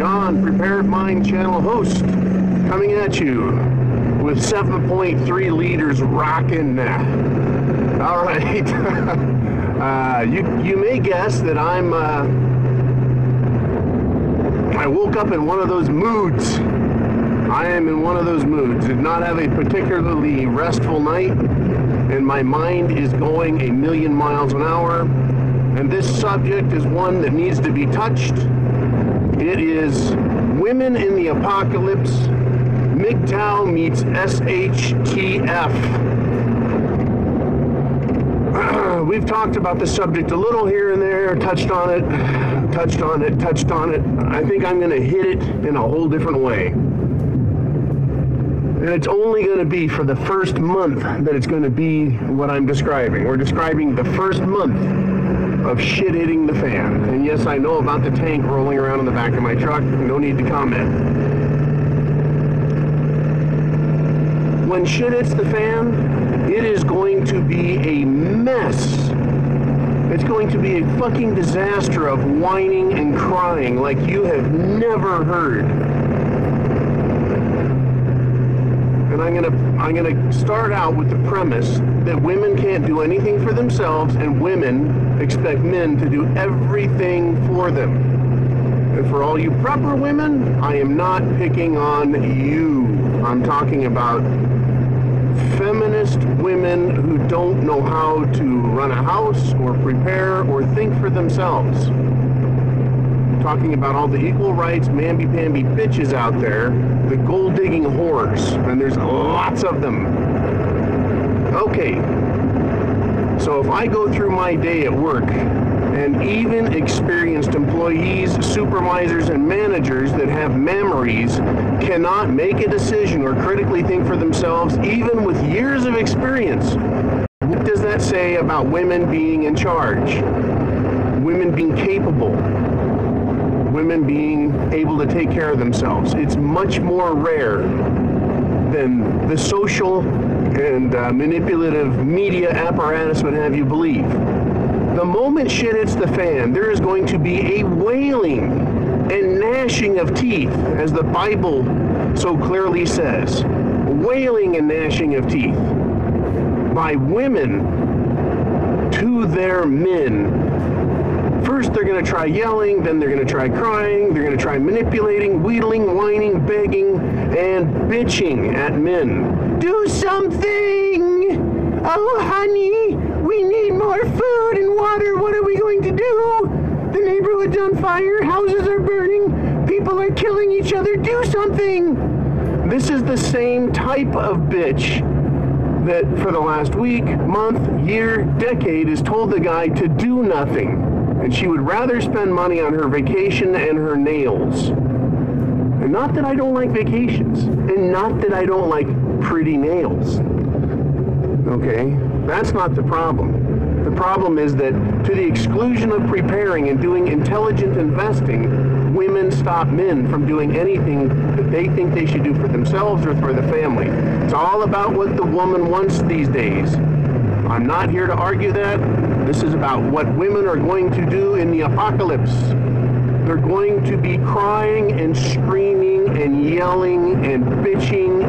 John, Prepared Mind Channel host, coming at you with 7.3 liters rockin'. All right. You may guess that I woke up in one of those moods. I am in one of those moods. Did not have a particularly restful night, and my mind is going a million miles an hour. And this subject is one that needs to be touched. It is women in the apocalypse. MGTOW meets SHTF. We've talked about the subject a little here and there, touched on it. I think I'm going to hit it in a whole different way. And it's only going to be for the first month that it's going to be what I'm describing. We're describing the first month of shit hitting the fan. And yes, I know about the tank rolling around in the back of my truck. No need to comment. When shit hits the fan, it is going to be a mess. It's going to be a fucking disaster of whining and crying like you have never heard. And I'm gonna start out with the premise that women can't do anything for themselves, and women expect men to do everything for them. And for all you proper women, I am not picking on you. I'm talking about feminist women who don't know how to run a house or prepare or think for themselves. I'm talking about all the equal rights, mamby-pamby bitches out there, the gold-digging whores, and there's lots of them. Okay, so if I go through my day at work, and even experienced employees, supervisors, and managers that have memories cannot make a decision or critically think for themselves, even with years of experience, what does that say about women being in charge? Women being capable? Women being able to take care of themselves? It's much more rare than the social and manipulative media apparatus would have you believe. The moment shit hits the fan, there is going to be a wailing and gnashing of teeth, as the Bible so clearly says. Wailing and gnashing of teeth by women to their men. First, they're going to try yelling, then they're going to try crying, they're going to try manipulating, wheedling, whining, begging, and bitching at men. Do something! Oh, honey, we need more food and water. What are we going to do? The neighborhood's on fire, houses are burning, people are killing each other. Do something! This is the same type of bitch that for the last week, month, year, decade has told the guy to do nothing. And she would rather spend money on her vacation and her nails. And not that I don't like vacations, and not that I don't like pretty nails. Okay? That's not the problem. The problem is that to the exclusion of preparing and doing intelligent investing, women stop men from doing anything that they think they should do for themselves or for the family. It's all about what the woman wants these days. I'm not here to argue that. This is about what women are going to do in the apocalypse. They're going to be crying and screaming and yelling and bitching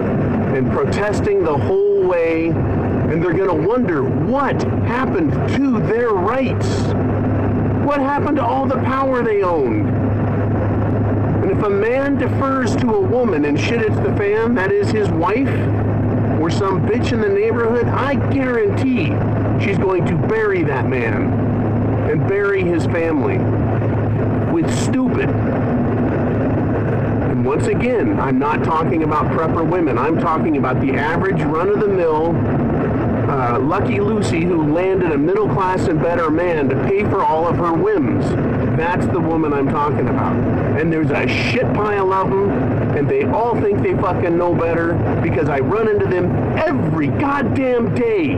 and protesting the whole way. And they're going to wonder what happened to their rights. What happened to all the power they owned? And if a man defers to a woman and shit hits the fan, that is his wife, or some bitch in the neighborhood, I guarantee she's going to bury that man and bury his family with stupid. And once again, I'm not talking about prepper women. I'm talking about the average run-of-the-mill Lucky Lucy who landed a middle-class and better man to pay for all of her whims. That's the woman I'm talking about. And there's a shit pile of them, and they all think they fucking know better because I run into them every goddamn day.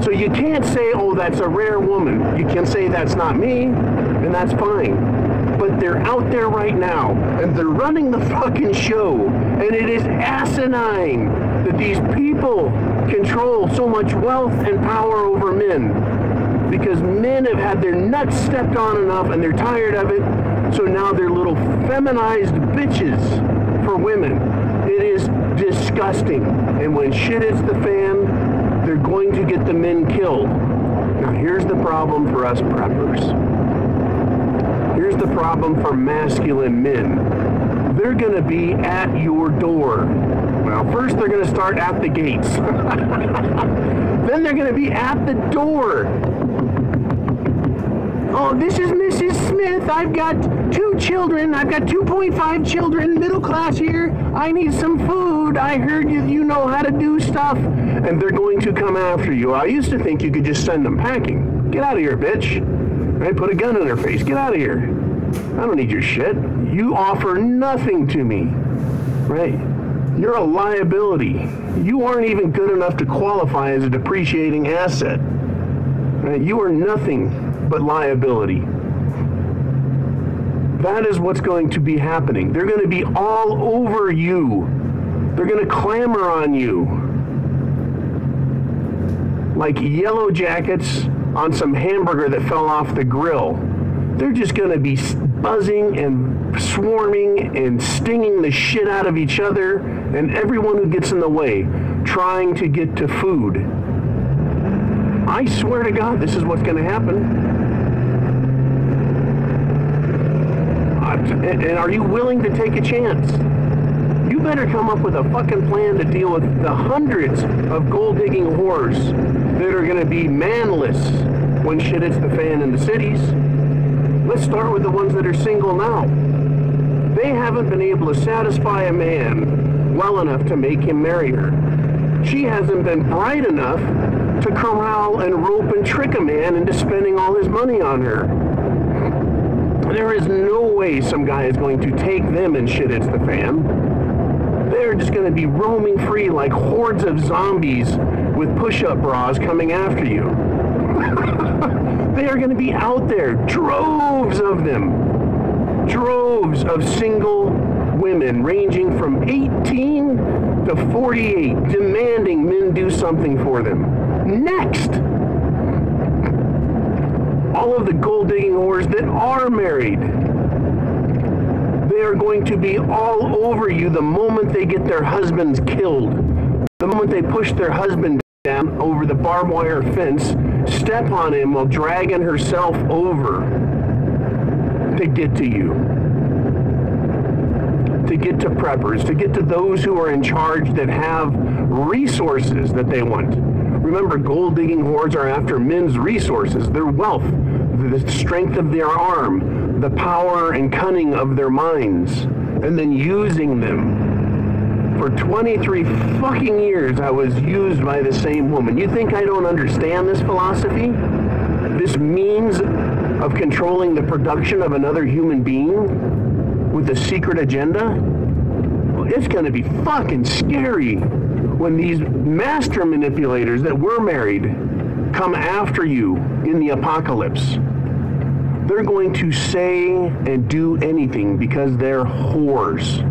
So you can't say, oh, that's a rare woman. You can say that's not me, and that's fine. But they're out there right now, and they're running the fucking show, and it is asinine that these people control so much wealth and power over men, because men have had their nuts stepped on enough, and they're tired of it, So now they're little feminized bitches for women. It is disgusting. And when shit hits the fan, they're going to get the men killed. Now here's the problem for us preppers. Here's the problem for masculine men. They're going to be at your door. Well, first they're going to start at the gates. Then they're going to be at the door. Oh, this is Mrs. Smith. I've got 2 children. I've got 2.5 children, middle class here. I need some food. I heard you know how to do stuff. And they're going to come after you. I used to think you could just send them packing. Get out of here, bitch. Right? Put a gun in their face. Get out of here. I don't need your shit. You offer nothing to me. Right? You're a liability. You aren't even good enough to qualify as a depreciating asset. Right? You are nothing but liability. That is what's going to be happening. They're going to be all over you. They're going to clamor on you like yellow jackets on some hamburger that fell off the grill. They're just going to be buzzing and swarming and stinging the shit out of each other and everyone who gets in the way, trying to get to food. I swear to God, this is what's going to happen. And are you willing to take a chance? You better come up with a fucking plan to deal with the hundreds of gold-digging whores that are going to be manless when shit hits the fan in the cities. Let's start with the ones that are single now. They haven't been able to satisfy a man well enough to make him marry her. She hasn't been bright enough to corral and rope and trick a man into spending all his money on her. There is no way some guy is going to take them and shit hits the fan. They're just going to be roaming free like hordes of zombies with push-up bras coming after you. They are going to be out there, droves of them. Droves of single women ranging from 18 to 48 demanding men do something for them. Next! All of the gold-digging whores that are married, they are going to be all over you the moment they get their husbands killed. The moment they push their husband down over the barbed wire fence, step on him while dragging herself over to get to you. To get to preppers, to get to those who are in charge that have resources that they want. Remember, gold-digging whores are after men's resources, their wealth, the strength of their arm, the power and cunning of their minds, and then using them. For 23 fucking years, I was used by the same woman. You think I don't understand this philosophy? This means of controlling the production of another human being with a secret agenda? Well, it's going to be fucking scary when these master manipulators that were married come after you in the apocalypse. They're going to say and do anything because they're whores.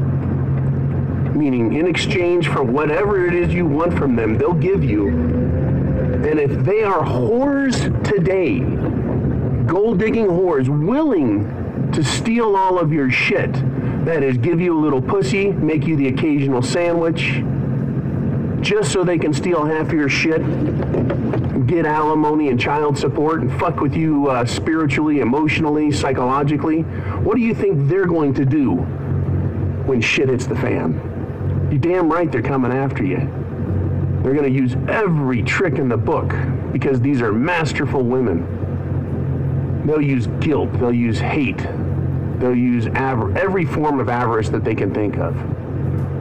Meaning, in exchange for whatever it is you want from them, they'll give you. And if they are whores today, gold-digging whores, willing to steal all of your shit, that is, give you a little pussy, make you the occasional sandwich, just so they can steal half of your shit, get alimony and child support, and fuck with you spiritually, emotionally, psychologically. What do you think they're going to do when shit hits the fan? You're damn right they're coming after you. They're going to use every trick in the book because these are masterful women. They'll use guilt. They'll use hate. They'll use every form of avarice that they can think of.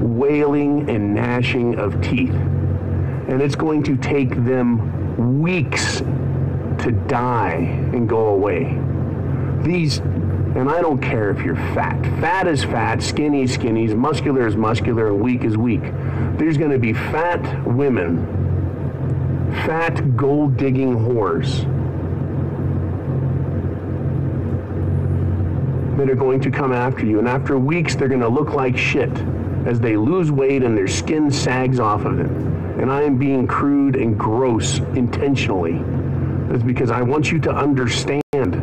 Wailing and gnashing of teeth. And it's going to take them weeks to die and go away. These, and I don't care if you're fat. Fat is fat, skinny is skinny, muscular is muscular, and weak is weak. There's going to be fat women, fat gold-digging whores that are going to come after you. And after weeks, they're going to look like shit as they lose weight and their skin sags off of them. And I am being crude and gross intentionally. That's because I want you to understand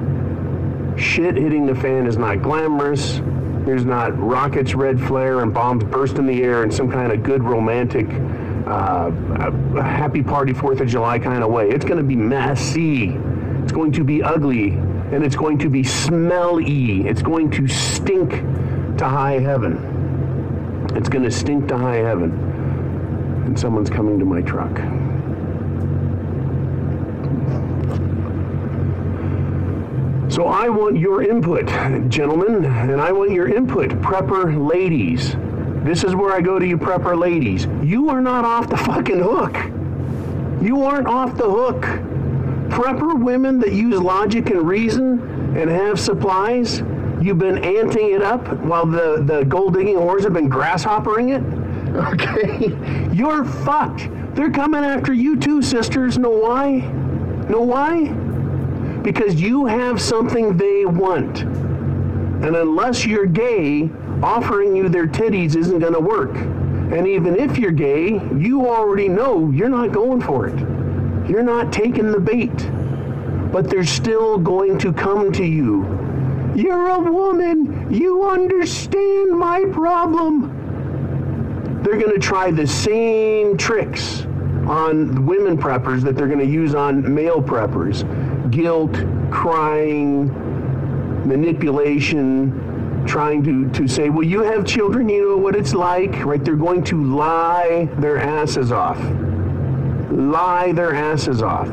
Shit hitting the fan is not glamorous. There's not rockets, red flare, and bombs burst in the air in some kind of good romantic, happy party 4th of July kind of way. It's going to be messy. It's going to be ugly, and it's going to be smelly. It's going to stink to high heaven. It's going to stink to high heaven. And someone's coming to my truck. So I want your input, gentlemen, and I want your input, prepper ladies. This is where I go to you prepper ladies. You are not off the fucking hook. You aren't off the hook. Prepper women that use logic and reason and have supplies, you've been anting it up while the gold digging whores have been grasshoppering it? Okay? You're fucked. They're coming after you too, sisters. Know why? Know why? Because you have something they want. And unless you're gay, offering you their titties isn't going to work. And even if you're gay, you already know you're not going for it. You're not taking the bait. But they're still going to come to you. You're a woman. You understand my problem. They're going to try the same tricks on women preppers that they're going to use on male preppers. Guilt, crying, manipulation, trying to say, well, you have children, you know what it's like, right? They're going to lie their asses off. Lie their asses off.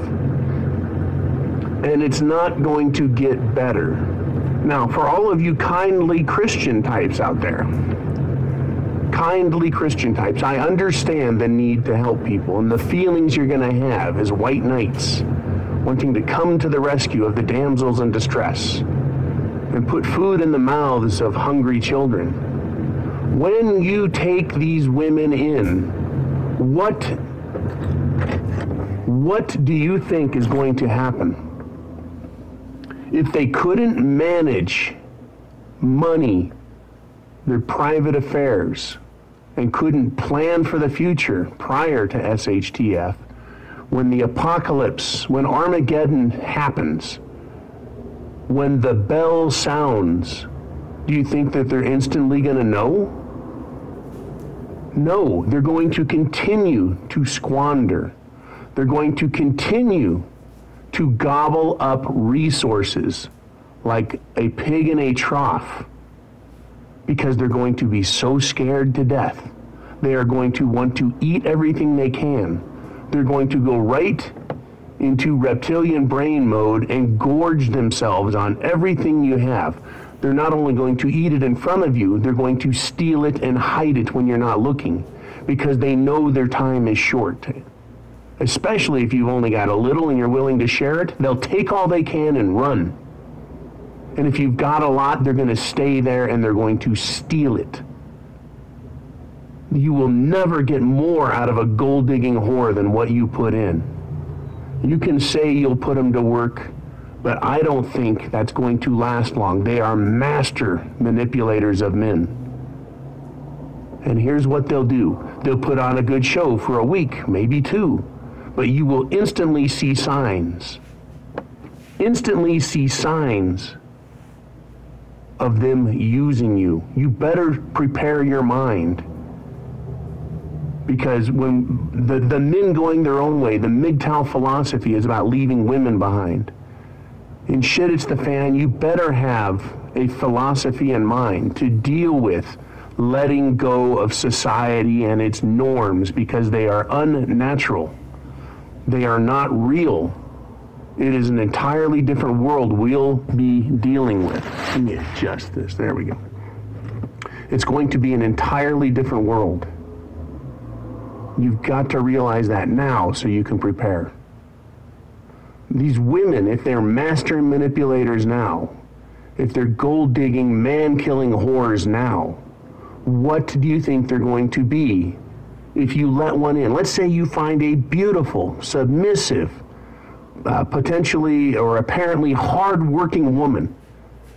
And it's not going to get better. Now, for all of you kindly Christian types out there, kindly Christian types, I understand the need to help people and the feelings you're going to have as white knights wanting to come to the rescue of the damsels in distress and put food in the mouths of hungry children. When you take these women in, what do you think is going to happen? If they couldn't manage money, their private affairs, and couldn't plan for the future prior to SHTF, when the apocalypse, when Armageddon happens, when the bell sounds, do you think that they're instantly going to know? No, they're going to continue to squander. They're going to continue to gobble up resources like a pig in a trough because they're going to be so scared to death. They are going to want to eat everything they can. They're going to go right into reptilian brain mode and gorge themselves on everything you have. They're not only going to eat it in front of you, they're going to steal it and hide it when you're not looking because they know their time is short. Especially if you've only got a little and you're willing to share it, they'll take all they can and run. And if you've got a lot, they're going to stay there and they're going to steal it. You will never get more out of a gold-digging whore than what you put in. You can say you'll put them to work, but I don't think that's going to last long. They are master manipulators of men. And here's what they'll do. They'll put on a good show for a week, maybe two, but you will instantly see signs. Instantly see signs of them using you. You better prepare your mind. Because when the men going their own way, the MGTOW philosophy is about leaving women behind. In shit it's the fan, you better have a philosophy in mind to deal with letting go of society and its norms because they are unnatural. They are not real. It is an entirely different world we'll be dealing with. Let me adjust this. There we go. It's going to be an entirely different world. You've got to realize that now so you can prepare. These women, if they're master manipulators now, if they're gold-digging, man-killing whores now, what do you think they're going to be if you let one in? Let's say you find a beautiful, submissive, potentially or apparently hard-working woman,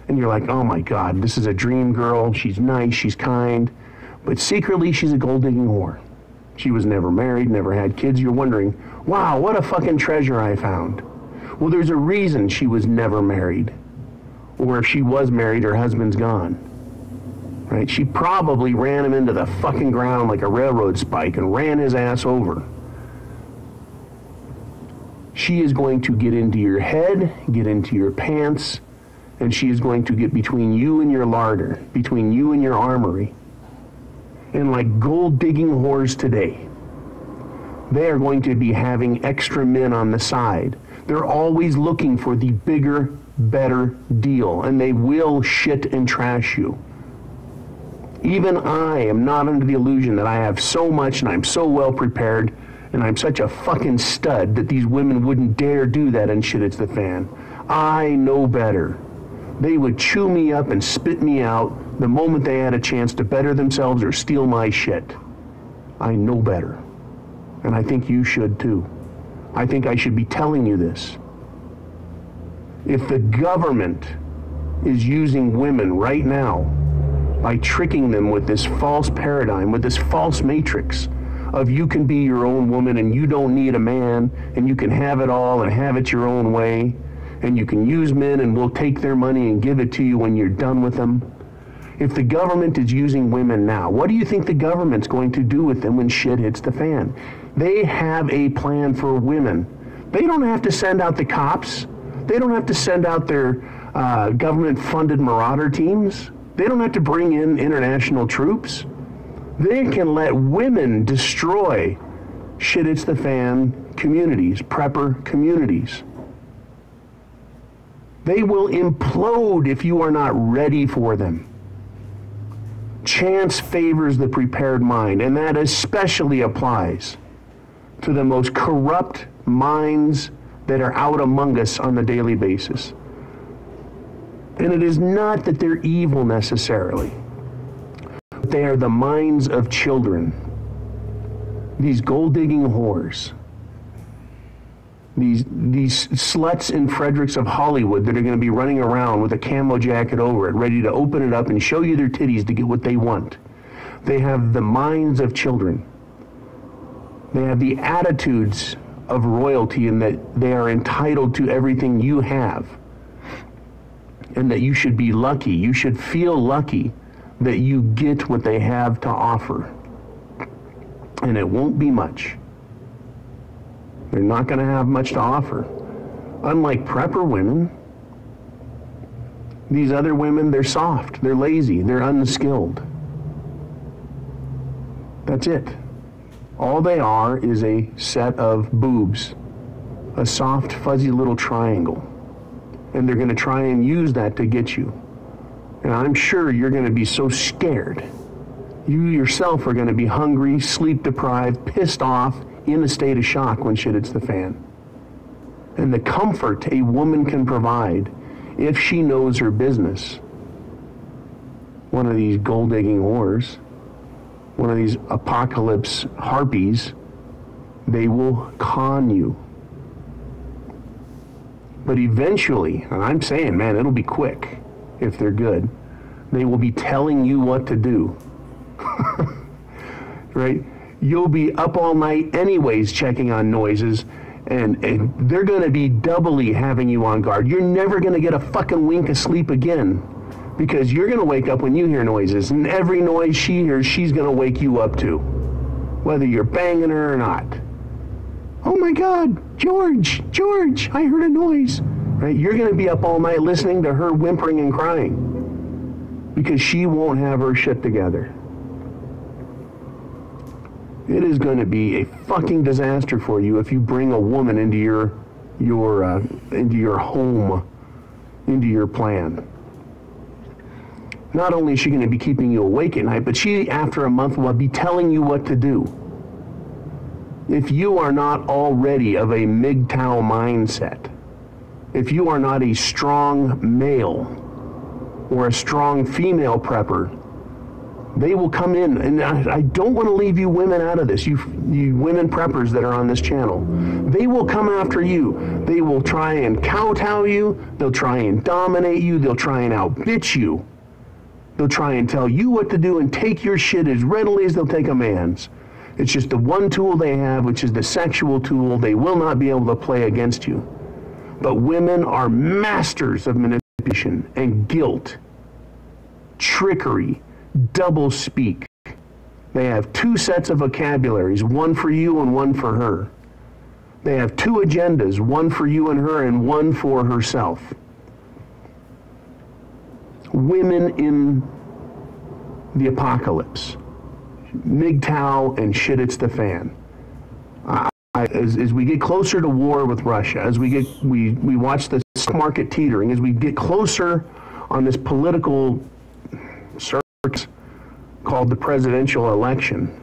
and you're like, oh my God, this is a dream girl, she's nice, she's kind, but secretly she's a gold-digging whore. She was never married, never had kids. You're wondering, wow, what a fucking treasure I found. Well, there's a reason she was never married. Or if she was married, her husband's gone. Right? She probably ran him into the fucking ground like a railroad spike and ran his ass over. She is going to get into your head, get into your pants, and she is going to get between you and your larder, between you and your armory. And like gold-digging whores today, they are going to be having extra men on the side. They're always looking for the bigger, better deal, and they will shit and trash you. Even I am not under the illusion that I have so much and I'm so well prepared and I'm such a fucking stud that these women wouldn't dare do that and shit it's the fan. I know better. They would chew me up and spit me out the moment they had a chance to better themselves or steal my shit. I know better. And I think you should too. I think I should be telling you this. If the government is using women right now by tricking them with this false paradigm, with this false matrix of you can be your own woman and you don't need a man and you can have it all and have it your own way and you can use men and we'll take their money and give it to you when you're done with them. If the government is using women now, what do you think the government's going to do with them when shit hits the fan? They have a plan for women. They don't have to send out the cops. They don't have to send out their government-funded marauder teams. They don't have to bring in international troops. They can let women destroy shit it's the fan communities, prepper communities. They will implode if you are not ready for them. Chance favors the prepared mind, and that especially applies to the most corrupt minds that are out among us on a daily basis. And it is not that they're evil necessarily. They are the minds of children. These gold-digging whores. These sluts and Fredericks of Hollywood that are going to be running around with a camo jacket over it, ready to open it up and show you their titties to get what they want. They have the minds of children. They have the attitudes of royalty in that they are entitled to everything you have. And that you should be lucky. You should feel lucky that you get what they have to offer. And it won't be much. They're not going to have much to offer. Unlike prepper women, these other women, they're soft, they're lazy, they're unskilled. That's it. All they are is a set of boobs, a soft, fuzzy little triangle. And they're going to try and use that to get you. And I'm sure you're going to be so scared. You yourself are going to be hungry, sleep deprived, pissed off, in a state of shock when shit hits the fan. And the comfort a woman can provide if she knows her business. One of these gold-digging whores, one of these apocalypse harpies, they will con you. But eventually, and I'm saying, man, it'll be quick if they're good, they will be telling you what to do. Right? You'll be up all night anyways checking on noises, and they're going to be doubly having you on guard. You're never going to get a fucking wink of sleep again, because you're going to wake up when you hear noises, and every noise she hears, she's going to wake you up to, whether you're banging her or not. Oh my God, George, I heard a noise. Right? You're going to be up all night listening to her whimpering and crying, because she won't have her shit together. It is going to be a fucking disaster for you if you bring a woman into your home, into your plan. Not only is she going to be keeping you awake at night, but she, after a month, will be telling you what to do. If you are not already of a MGTOW mindset, if you are not a strong male or a strong female prepper, they will come in, and I don't want to leave you women out of this, you women preppers that are on this channel. They will come after you. They will try and kowtow you. They'll try and dominate you. They'll try and outbitch you. They'll try and tell you what to do and take your shit as readily as they'll take a man's. It's just the one tool they have, which is the sexual tool. They will not be able to play against you. But women are masters of manipulation. manipulation and guilt, trickery, doublespeak. They have two sets of vocabularies, one for you and one for her. They have two agendas, one for you and her and one for herself. Women in the apocalypse. MGTOW and shit it's the fan. As we get closer to war with Russia, as we watch the stock market teetering, as we get closer on this political circus called the presidential election,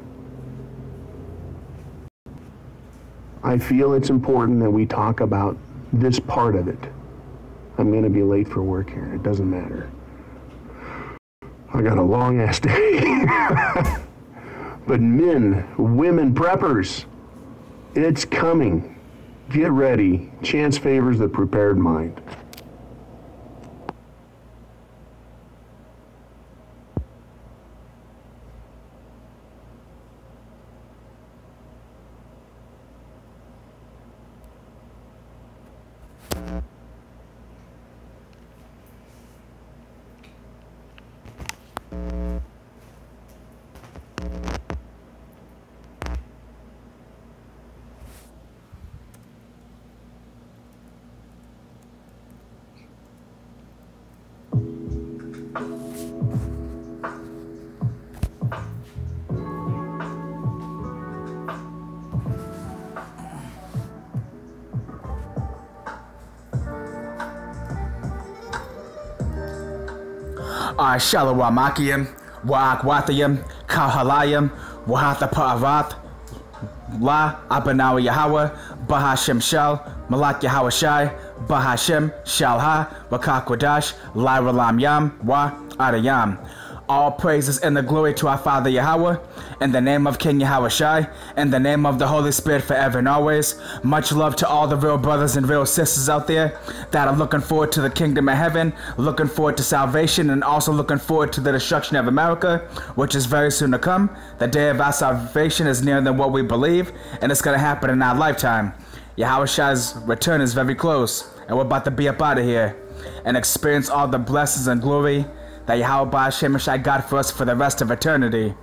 I feel it's important that we talk about this part of it. I'm going to be late for work here. It doesn't matter. I got a long ass day. But men, women, preppers, it's coming. Get ready. Chance favors the prepared mind. Shalawamakiam, Wa'akwathiam, Kauhalayam, Wahathapa'avath, La Abanawa Yahweh, Bahashem Shal, Malak Yahweh Shai, Bahashem Shalha, Wakakwadash, Lyralam Yam, Wa Adayam. All praises and the glory to our Father Yahweh, in the name of King Yahweh Shai, in the name of the Holy Spirit forever and always. Much love to all the real brothers and real sisters out there that are looking forward to the kingdom of heaven, looking forward to salvation, and also looking forward to the destruction of America, which is very soon to come. The day of our salvation is nearer than what we believe, and it's going to happen in our lifetime. Yahweh Shai's return is very close, and we're about to be up out of here and experience all the blessings and glory that Yahweh Ba'ashem Shai got for us for the rest of eternity.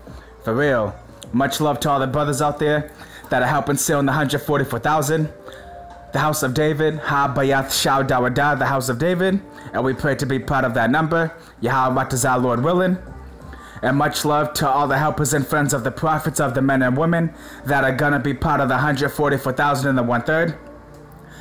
For real. Much love to all the brothers out there that are helping seal in the 144,000. The house of David, Ha Bayath Shau Dawada, the house of David. And we pray to be part of that number. Yahweh Batazah, Lord willing. And much love to all the helpers and friends of the prophets, of the men and women that are gonna be part of the 144,000 and the 1/3.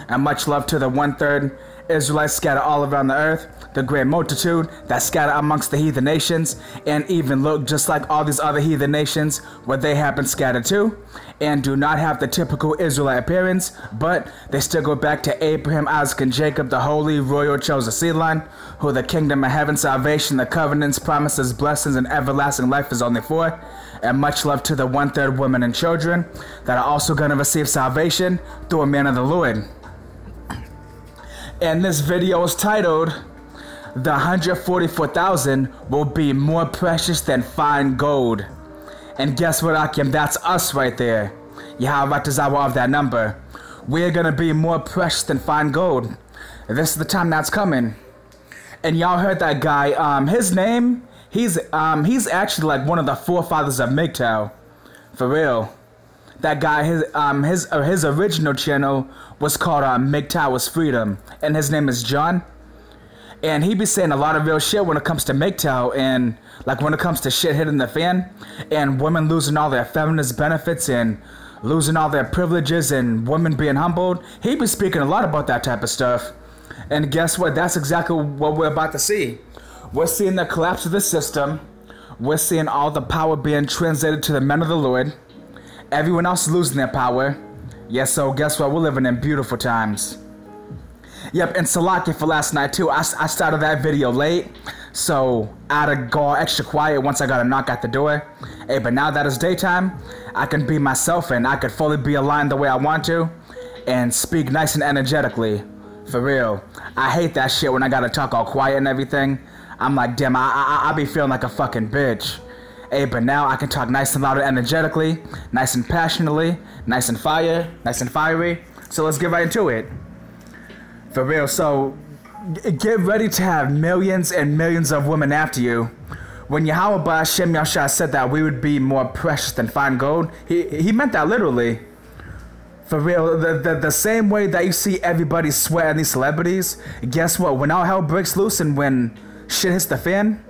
And much love to the 1/3 Israelites scattered all around the earth, the great multitude that scatter amongst the heathen nations, and even look just like all these other heathen nations where they have been scattered too, and do not have the typical Israelite appearance, but they still go back to Abraham, Isaac, and Jacob, the holy, royal, chosen seed line, who the kingdom of heaven, salvation, the covenants, promises, blessings, and everlasting life is only for. And much love to the 1/3 women and children that are also going to receive salvation through a man of the Lord. And this video is titled, "The 144,000 will be more precious than fine gold." And guess what, Akim? That's us right there. Yahweh Tazawa of that number. We're gonna be more precious than fine gold. This is the time that's coming. And y'all heard that guy, his name, he's actually like one of the forefathers of MGTOW. For real. That guy, his original channel was called MGTOW is Freedom, and his name is John. And he be saying a lot of real shit when it comes to MGTOW, and like when it comes to shit hitting the fan, and women losing all their feminist benefits and losing all their privileges and women being humbled. He be speaking a lot about that type of stuff. And guess what? That's exactly what we're about to see. We're seeing the collapse of the system. We're seeing all the power being translated to the men of the Lord. Everyone else is losing their power. Yes, so guess what? We're living in beautiful times. Yep, and Salaki for last night too. I started that video late, so I had to go all extra quiet once I got a knock at the door. Hey, but now that it's daytime, I can be myself and I could fully be aligned the way I want to and speak nice and energetically. For real. I hate that shit when I gotta talk all quiet and everything. I'm like, damn, I be feeling like a fucking bitch. Hey, but now I can talk nice and loud and energetically, nice and passionately, nice and fiery. So let's get right into it. For real, so get ready to have millions and millions of women after you. When Yahweh Ba'Shem Yahshua said that we would be more precious than fine gold, he meant that literally. For real, the same way that you see everybody sweating these celebrities, guess what? When all hell breaks loose and when shit hits the fan,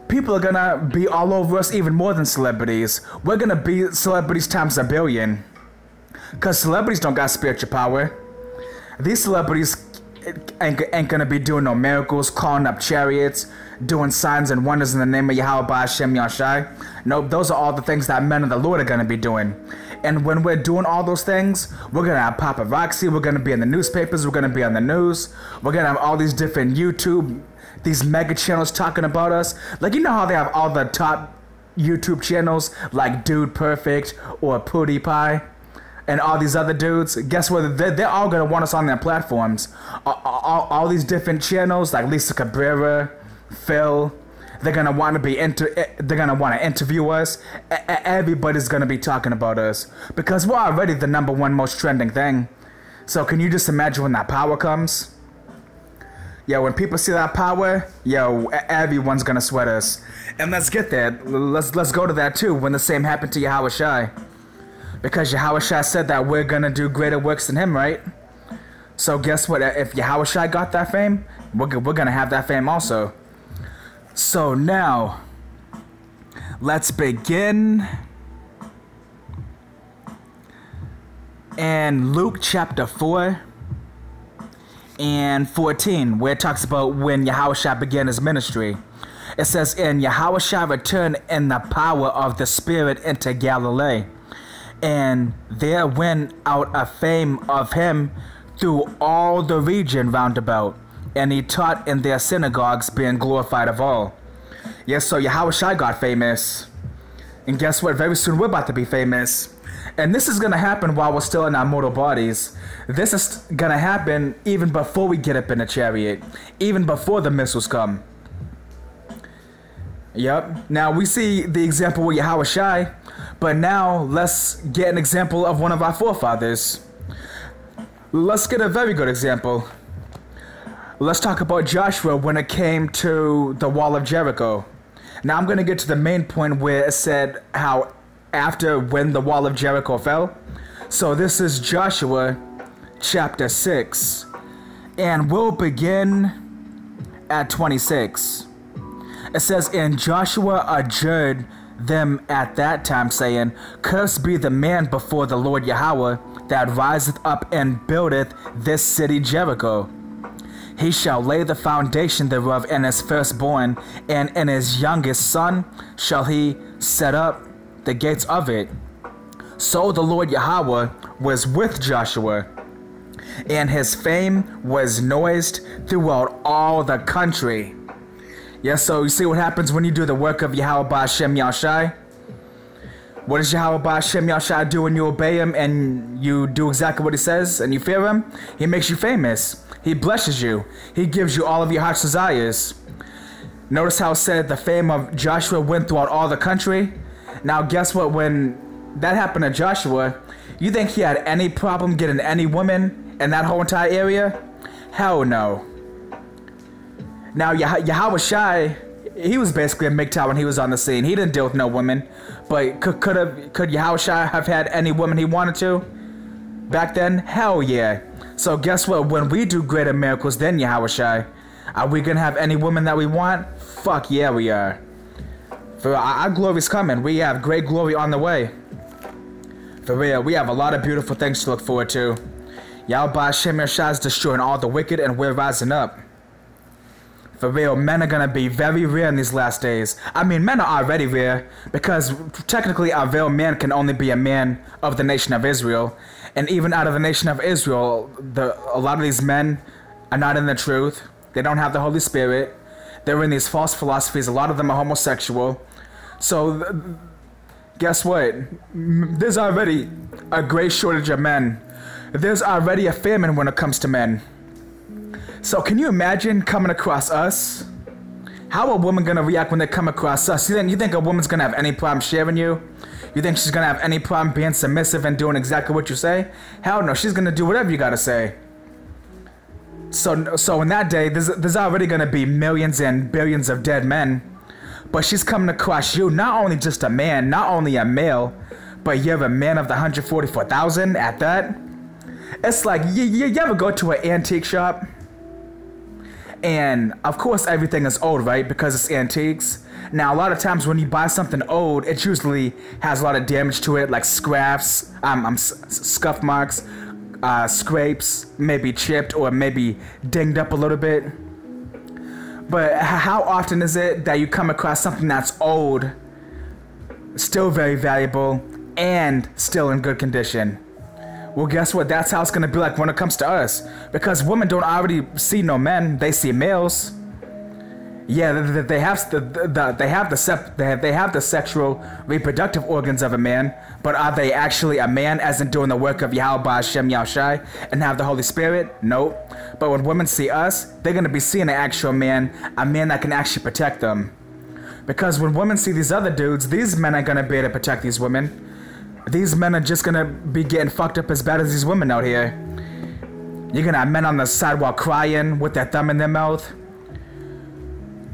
people are gonna be all over us even more than celebrities. We're gonna be celebrities times a billion. Cause celebrities don't got spiritual power. These celebrities ain't gonna be doing no miracles, calling up chariots, doing signs and wonders in the name of Yahweh Ba'Shem Yahshai. Nope, those are all the things that men of the Lord are gonna be doing. And when we're doing all those things, we're gonna have paparazzi, we're gonna be in the newspapers, we're gonna be on the news, we're gonna have all these different YouTube, these mega channels talking about us. Like, you know how they have all the top YouTube channels like Dude Perfect or PewDiePie and all these other dudes? Guess what? They're all gonna want us on their platforms. All these different channels like Lisa Cabrera, Phil, they're gonna want to interview us. Everybody's gonna be talking about us because we're already the #1 most trending thing. So can you just imagine when that power comes? Yo, when people see that power, yo, everyone's gonna sweat us. And let's get there. Let's go to that too. When the same happened to Yahweh Shai, because Yahweh Shai said that we're gonna do greater works than him, right? So guess what? If Yahweh Shai got that fame, we're gonna have that fame also. So now, let's begin in Luke chapter 4 and 14, where it talks about when Yahushua began his ministry. It says, and Yahushua returned in the power of the Spirit into Galilee, and there went out a fame of him through all the region round about. And he taught in their synagogues, being glorified of all. Yes, so Yahushua got famous. And guess what? Very soon we're about to be famous. And this is going to happen while we're still in our mortal bodies. This is going to happen even before we get up in a chariot. Even before the missiles come. Yep. Now we see the example with Yahushua. But now let's get an example of one of our forefathers. Let's get a very good example. Let's talk about Joshua when it came to the wall of Jericho. Now I'm going to get to the main point where it said how after when the wall of Jericho fell. So this is Joshua chapter 6. And we'll begin at 26. It says, and Joshua adjured them at that time, saying, cursed be the man before the Lord Yahweh that riseth up and buildeth this city Jericho. He shall lay the foundation thereof in his firstborn, and in his youngest son shall he set up the gates of it. So the Lord Yahweh was with Joshua, and his fame was noised throughout all the country. Yes, so you see what happens when you do the work of Yahweh Ba'Shem Yahshai? What does Yahweh Ba'Shem Yahshai do when you obey him and you do exactly what he says and you fear him? He makes you famous. He blesses you. He gives you all of your heart's desires. Notice how it said the fame of Joshua went throughout all the country. Now guess what? When that happened to Joshua, you think he had any problem getting any woman in that whole entire area? Hell no. Now Yahweh Shai, he was basically a MGTOW when he was on the scene. He didn't deal with no women. But could Yahweh Shai have had any woman he wanted to back then? Hell yeah. So guess what? When we do greater miracles than Yahweh Shai, are we going to have any women that we want? Fuck yeah, we are. For our glory's coming. We have great glory on the way. For real, we have a lot of beautiful things to look forward to. Yahweh Ba'Shem Yahshua is destroying all the wicked, and we're rising up. For real, men are going to be very rare in these last days. I mean, men are already rare, because technically a real man can only be a man of the nation of Israel. And even out of the nation of Israel, a lot of these men are not in the truth. They don't have the Holy Spirit. They're in these false philosophies. A lot of them are homosexual. So, guess what? There's already a great shortage of men. There's already a famine when it comes to men. So can you imagine coming across us? How are women going to react when they come across us? You think a woman's going to have any problem sharing you? You think she's going to have any problem being submissive and doing exactly what you say? Hell no, she's going to do whatever you got to say. So in that day, there's already gonna be millions and billions of dead men. But she's coming across you, not only just a man, not only a male, but you're a man of the 144,000 at that. It's like, you ever go to an antique shop? And of course everything is old, right? Because it's antiques. Now a lot of times when you buy something old, it usually has a lot of damage to it, like scraps, scuff marks, scrapes, maybe chipped or maybe dinged up a little bit. But how often is it that you come across something that's old, still very valuable, and still in good condition? Well, guess what? That's how it's gonna be like when it comes to us. Because women don't already see no men; they see males. Yeah, they have the sexual reproductive organs of a man, but are they actually a man, as in doing the work of Yahweh Hashem Yahushai and have the Holy Spirit? Nope. But when women see us, they're gonna be seeing an actual man, a man that can actually protect them. Because when women see these other dudes, these men aren't gonna be able to protect these women. These men are just gonna be getting fucked up as bad as these women out here. You're gonna have men on the sidewalk crying with their thumb in their mouth.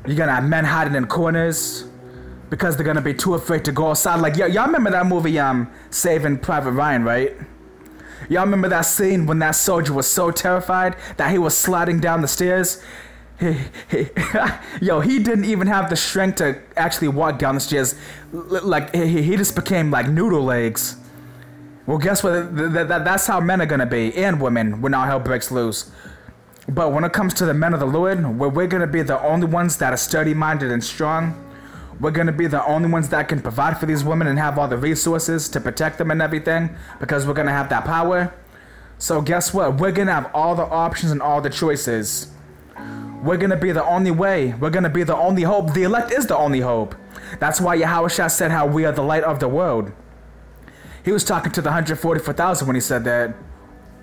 You're gonna have men hiding in corners because they're gonna be too afraid to go outside. Like, y'all remember that movie, Saving Private Ryan, right? Y'all remember that scene when that soldier was so terrified that he was sliding down the stairs? Yo, he didn't even have the strength to actually walk down the stairs. Like, he just became like noodle legs. Well, guess what? That's how men are gonna be, and women, when all hell breaks loose. But when it comes to the men of the Lord, we're gonna be the only ones that are sturdy-minded and strong. We're gonna be the only ones that can provide for these women and have all the resources to protect them and everything, because we're gonna have that power. So guess what? We're gonna have all the options and all the choices. We're gonna be the only way. We're gonna be the only hope. The elect is the only hope. That's why Yahushua said how we are the light of the world. He was talking to the 144,000 when he said that.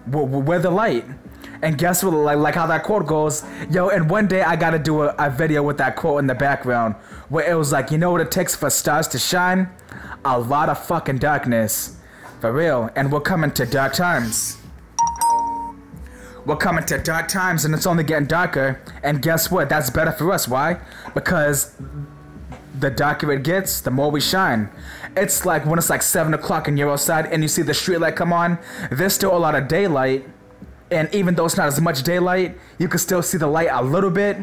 We're the light. And guess what? Like how that quote goes, yo, and one day I gotta do a video with that quote in the background where it was like, you know what it takes for stars to shine? A lot of fucking darkness. For real. And we're coming to dark times. We're coming to dark times, and it's only getting darker. And guess what? That's better for us. Why? Because the darker it gets, the more we shine. It's like when it's like 7 o'clock and you're outside and you see the street light come on. There's still a lot of daylight. And even though it's not as much daylight, you can still see the light a little bit.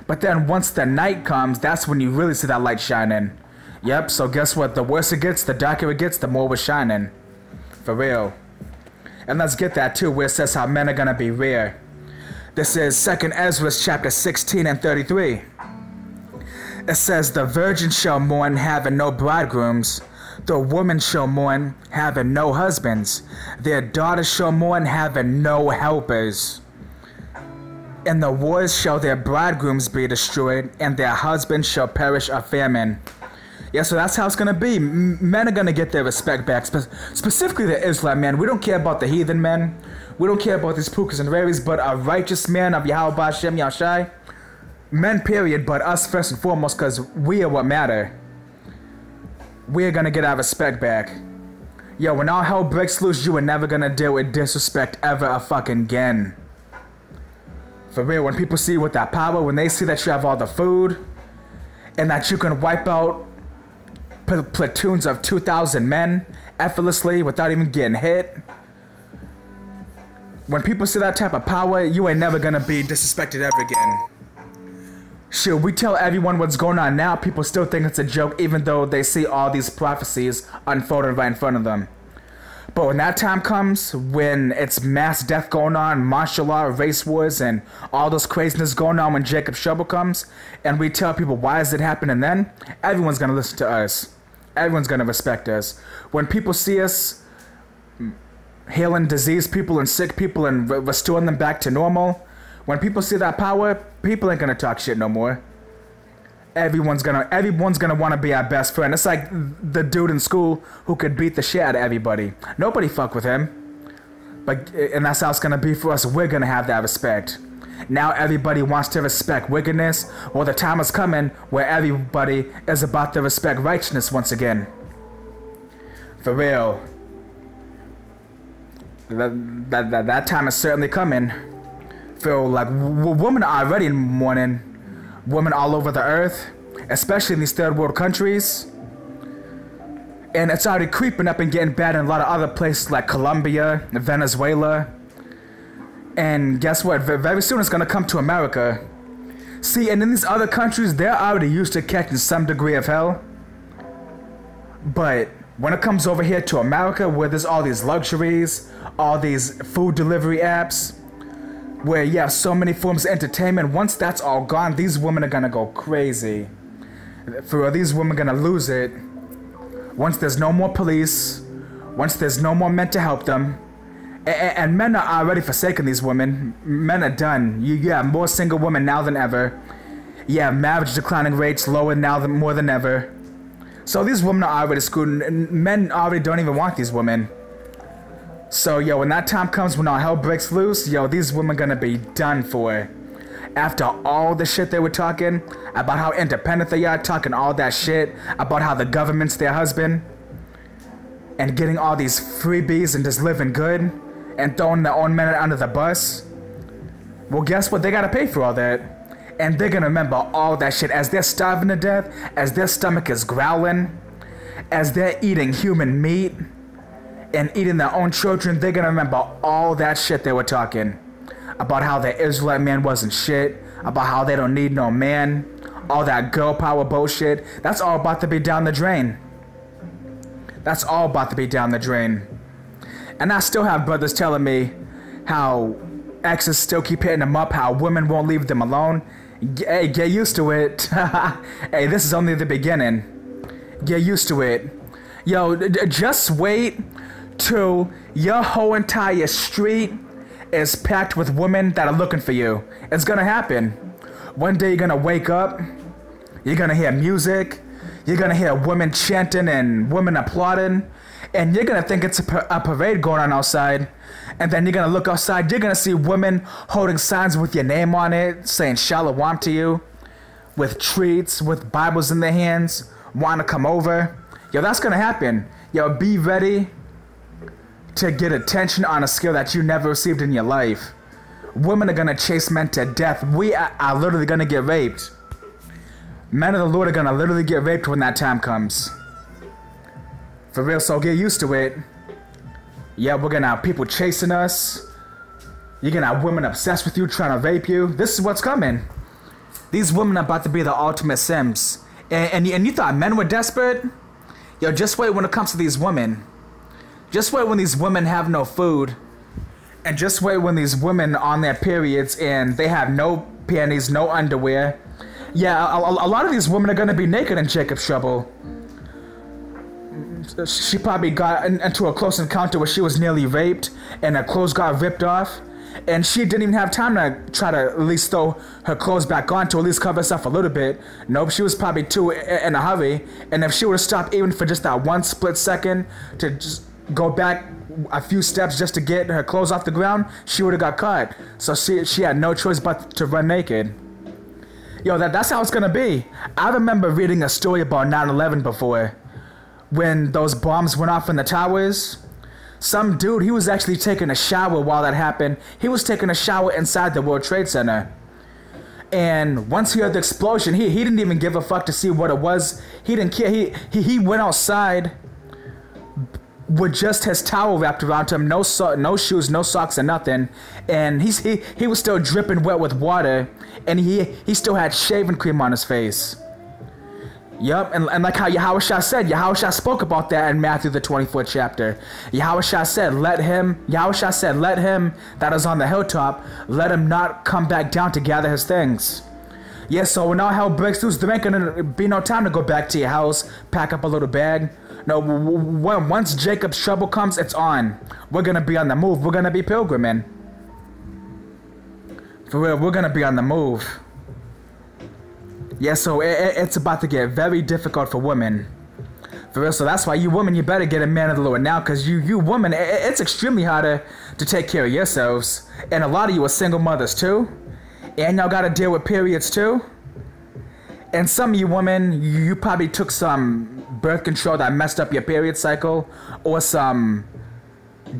But then once the night comes, that's when you really see that light shining. Yep, so guess what? The worse it gets, the darker it gets, the more we're shining. For real. And let's get that too, where it says how men are gonna be rare. This is 2nd Ezra chapter 16 and 33. It says, the virgin shall mourn having no bridegrooms. The woman shall mourn having no husbands. Their daughters shall mourn having no helpers. In the wars shall their bridegrooms be destroyed, and their husbands shall perish of famine. Yeah, so that's how it's gonna be. Men are gonna get their respect back, specifically the Israelite men. We don't care about the heathen men. We don't care about these pukas and raries, but a righteous man of Yahweh Hashem Yahushai. Men, period, but us first and foremost, because we are what matter. We're gonna get our respect back. Yo, when all hell breaks loose, you are never gonna deal with disrespect ever a fucking again. For real, when people see you with that power, when they see that you have all the food, and that you can wipe out platoons of 2,000 men effortlessly without even getting hit. When people see that type of power, you ain't never gonna be disrespected ever again. Shit, we tell everyone what's going on now, people still think it's a joke even though they see all these prophecies unfolding right in front of them. But when that time comes, when it's mass death going on, martial law, race wars, and all this craziness going on when Jacob's trouble comes, and we tell people why is it happening then, everyone's gonna listen to us. Everyone's gonna respect us. When people see us healing diseased people and sick people and restoring them back to normal, when people see that power, people ain't gonna talk shit no more. Everyone's gonna want to be our best friend. It's like the dude in school who could beat the shit out of everybody. Nobody fuck with him. And that's how it's gonna be for us. We're gonna have that respect. Now everybody wants to respect wickedness. Well, the time is coming where everybody is about to respect righteousness once again. For real. That time is certainly coming. feel like women are already mourning. Women all over the earth, especially in these third world countries. And it's already creeping up and getting bad in a lot of other places like Colombia, Venezuela. And guess what? Very soon it's gonna come to America. See, and in these other countries, they're already used to catching some degree of hell. But when it comes over here to America, where there's all these luxuries, all these food delivery apps, where you have so many forms of entertainment, once that's all gone, these women are gonna go crazy. For real, these women are gonna lose it. Once there's no more police, once there's no more men to help them, and men are already forsaken these women. Men are done. You have more single women now than ever. You have marriage declining rates lower now than more than ever. So these women are already screwed, and men already don't even want these women. So yo, when that time comes, when all hell breaks loose, yo, these women gonna be done for. After all the shit they were talking about how independent they are, talking all that shit about how the government's their husband, and getting all these freebies and just living good, and throwing their own men under the bus. Well, guess what? They gotta pay for all that. And they're gonna remember all that shit as they're starving to death, as their stomach is growling, as they're eating human meat and eating their own children. They're gonna remember all that shit they were talking about, how the Israelite man wasn't shit, about how they don't need no man, all that girl power bullshit. That's all about to be down the drain. That's all about to be down the drain. And I still have brothers telling me how exes still keep hitting them up, how women won't leave them alone. Hey, get used to it. Hey, this is only the beginning. Get used to it. Yo, just wait till your whole entire street is packed with women that are looking for you. It's gonna happen. One day you're gonna wake up, you're gonna hear music, you're gonna hear women chanting and women applauding, and you're gonna think it's a parade going on outside. And then you're gonna look outside, you're gonna see women holding signs with your name on it, saying shalom to you, with treats, with Bibles in their hands, wanting to come over. Yo, that's gonna happen. Yo, be ready to get attention on a scale that you never received in your life. Women are gonna chase men to death. We are literally gonna get raped. Men of the Lord are gonna literally get raped when that time comes. For real, so get used to it. Yeah, we're gonna have people chasing us. You're gonna have women obsessed with you, trying to rape you. This is what's coming. These women are about to be the ultimate Sims. And you thought men were desperate? Yo, just wait when it comes to these women. Just wait when these women have no food. And just wait when these women are on their periods and they have no panties, no underwear. Yeah, a lot of these women are gonna be naked in Jacob's trouble. She probably got into a close encounter where she was nearly raped and her clothes got ripped off, and she didn't even have time to try to at least throw her clothes back on to at least cover herself a little bit. Nope, she was probably too in a hurry, and if she would have stopped even for just that one split second to just go back a few steps just to get her clothes off the ground, she would have got caught. So she had no choice but to run naked. Yo, that's how it's gonna be. I remember reading a story about 9/11 before. When those bombs went off in the towers, some dude, he was actually taking a shower while that happened. He was taking a shower inside the World Trade Center. And once he heard the explosion, he didn't even give a fuck to see what it was. He didn't care. He went outside with just his towel wrapped around him, no shoes, no socks, or nothing. And he was still dripping wet with water, and he still had shaving cream on his face. Yup, and like how Yahushua said, Yahushua spoke about that in Matthew the 24th chapter. Yahushua said, let him that is on the hilltop, let him not come back down to gather his things. Yeah, so when all hell breaks loose, there ain't gonna be no time to go back to your house, pack up a little bag. No, once Jacob's trouble comes, it's on. We're gonna be on the move. We're gonna be pilgriming. For real, we're gonna be on the move. Yeah, so it's about to get very difficult for women. For real, so that's why you women, you better get a man of the Lord now, because you women, it's extremely harder to take care of yourselves. And a lot of you are single mothers too. And y'all gotta deal with periods too. And some of you women, you probably took some birth control that messed up your period cycle, or some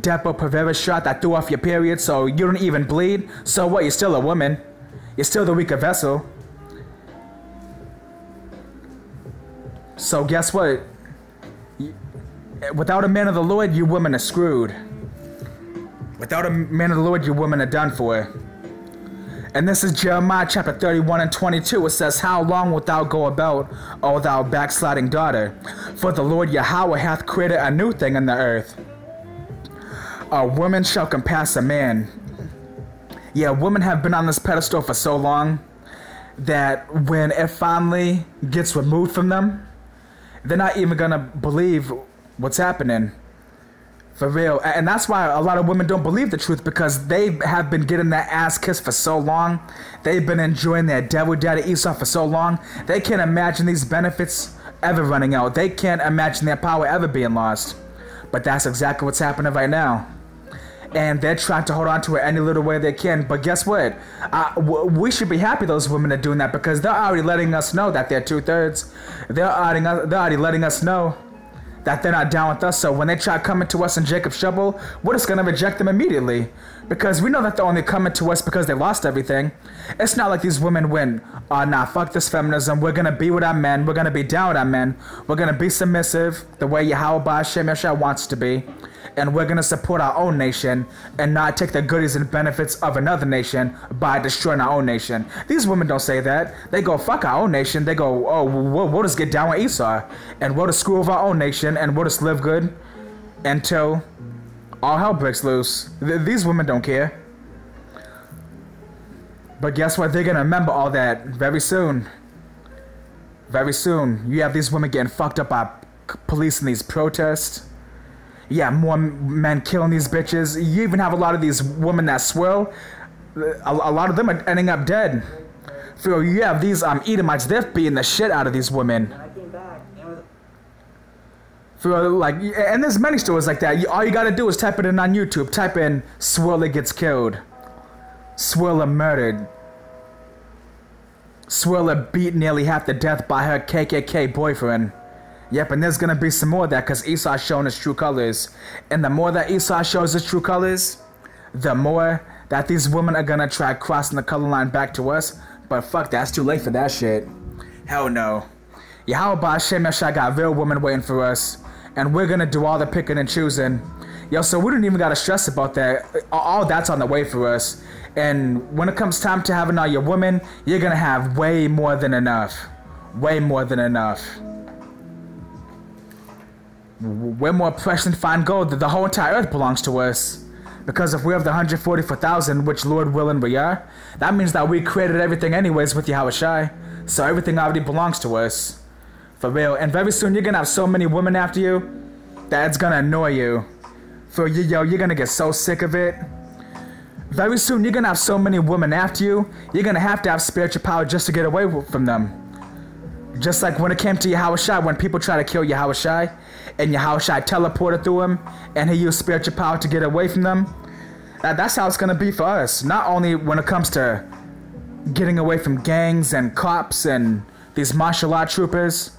Depo-Provera shot that threw off your period so you don't even bleed. So what? You're still a woman. You're still the weaker vessel. So guess what? Without a man of the Lord, you women are screwed. Without a man of the Lord, you women are done for. And this is Jeremiah chapter 31 and 22. It says, how long wilt thou go about, O thou backsliding daughter? For the Lord Yahweh hath created a new thing in the earth. A woman shall compass a man. Yeah, women have been on this pedestal for so long that when it finally gets removed from them, they're not even gonna believe what's happening. For real. And that's why a lot of women don't believe the truth, because they have been getting their ass kissed for so long. They've been enjoying their devil daddy Esau for so long. They can't imagine these benefits ever running out. They can't imagine their power ever being lost. But that's exactly what's happening right now. And they're trying to hold on to it any little way they can. But guess what? We should be happy those women are doing that, because they're already letting us know that they're 2/3. They're already letting us know that they're not down with us. So when they try coming to us in Jacob's trouble, we're just gonna reject them immediately, because we know that they're only coming to us because they lost everything. It's not like these women went, oh nah, fuck this feminism, we're gonna be with our men, we're gonna be down with our men, we're gonna be submissive the way Yahweh Ba'Shem Yeshua wants to be, and we're gonna support our own nation and not take the goodies and benefits of another nation by destroying our own nation. These women don't say that. They go, fuck our own nation. They go, oh, we'll just get down with Esau, and we'll just screw over our own nation, and we'll just live good until all hell breaks loose. These women don't care. But guess what? They're gonna remember all that very soon. Very soon. You have these women getting fucked up by police in these protests. Yeah, more men killing these bitches. You even have a lot of these women that swirl. A lot of them are ending up dead. So you have these Edomites, they're beating the shit out of these women. And there's many stories like that. All you gotta do is type it in on YouTube. Type in Swirler gets killed, Swirler murdered, Swirler beat nearly half to death by her KKK boyfriend. Yep, and there's gonna be some more of that, because Esau's showing his true colors. And the more that Esau shows his true colors, the more that these women are gonna try crossing the color line back to us. But fuck, that's too late for that shit. Hell no. Yahweh Ba'Shem Yeshua got real women waiting for us, and we're gonna do all the picking and choosing. Yo, so we don't even gotta stress about that. All that's on the way for us. And when it comes time to having all your women, you're gonna have way more than enough. Way more than enough. We're more precious than fine gold. The whole entire earth belongs to us. Because if we have the 144,000, which Lord willing we are, that means that we created everything anyways with Yahweh Shai. So everything already belongs to us. For real. And very soon you're gonna have so many women after you that it's gonna annoy you. For you, yo, you're gonna get so sick of it. Very soon you're gonna have so many women after you, you're gonna have to have spiritual power just to get away from them. Just like when it came to Yahweh Shai, when people try to kill Yahweh Shai, and Yahweh Shai teleported through him, and he used spiritual power to get away from them. That's how it's gonna be for us. Not only when it comes to getting away from gangs and cops and these martial art troopers,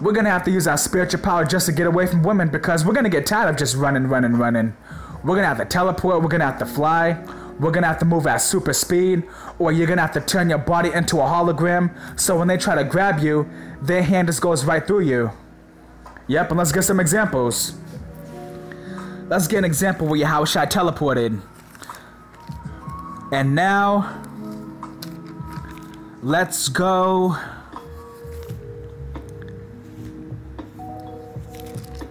we're gonna have to use our spiritual power just to get away from women, because we're gonna get tired of just running. We're gonna have to teleport, we're gonna have to fly, we're gonna have to move at super speed, or you're gonna have to turn your body into a hologram, so when they try to grab you, their hand just goes right through you. Yep, and let's get some examples. Let's get an example where Yahweh Shai teleported. And now, let's go.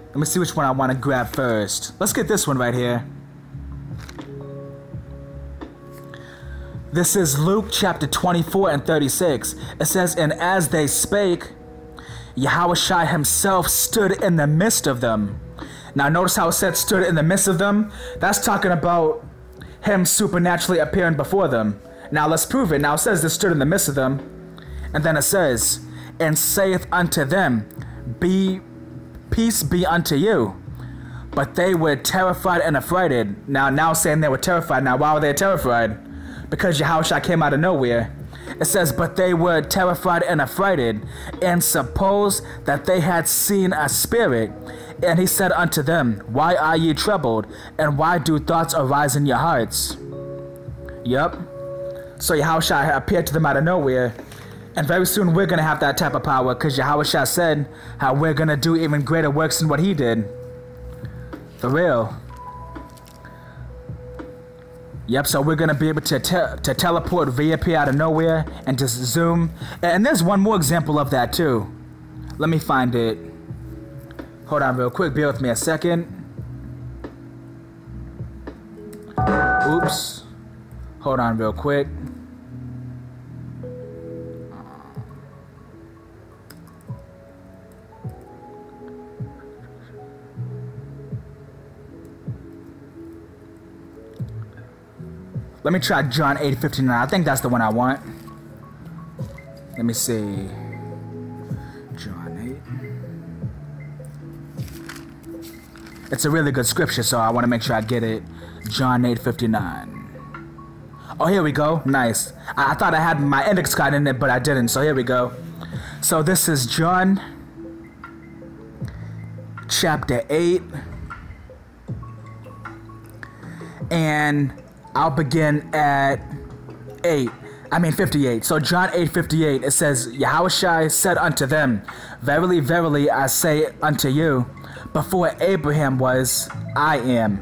Let me see which one I want to grab first. Let's get this one right here. This is Luke chapter 24 and 36. It says, and as they spake, Yahweh Shai himself stood in the midst of them. Now notice how it said stood in the midst of them? That's talking about him supernaturally appearing before them. Now let's prove it. Now it says this stood in the midst of them. And then it says, and saith unto them, peace be unto you. But they were terrified and affrighted. Now saying they were terrified. Now why were they terrified? Because Yahweh Shai came out of nowhere. It says, but they were terrified and affrighted, and supposed that they had seen a spirit, And he said unto them, why are ye troubled, and why do thoughts arise in your hearts? Yep. So Yahushua appeared to them out of nowhere. And very soon we're going to have that type of power, because Yahushua said how we're going to do even greater works than what he did. For real. Yep, so we're going to be able to teleport, reappear out of nowhere, and just zoom. And there's one more example of that too. Let me find it. Hold on real quick, bear with me a second. Oops. Hold on real quick. Let me try John 8:59. I think that's the one I want. Let me see. John 8. It's a really good scripture, so I want to make sure I get it. John 8:59. Oh, here we go. Nice. I thought I had my index card in it, but I didn't. So here we go. So this is John chapter 8. And I'll begin at 58. So John 8:58, it says, Yahushua said unto them, verily, verily, I say unto you, before Abraham was, I am.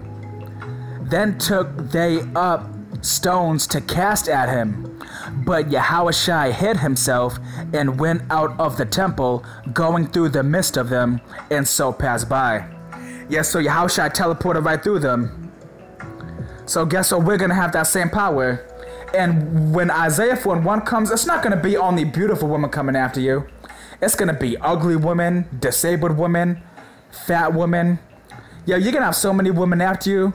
Then took they up stones to cast at him. But Yahushua hid himself and went out of the temple, going through the midst of them, and so passed by. Yes, so Yahushua teleported right through them. So guess what? We're going to have that same power. And when Isaiah 4:1 comes, it's not going to be only beautiful women coming after you. It's going to be ugly women, disabled women, fat women. Yo, you're going to have so many women after you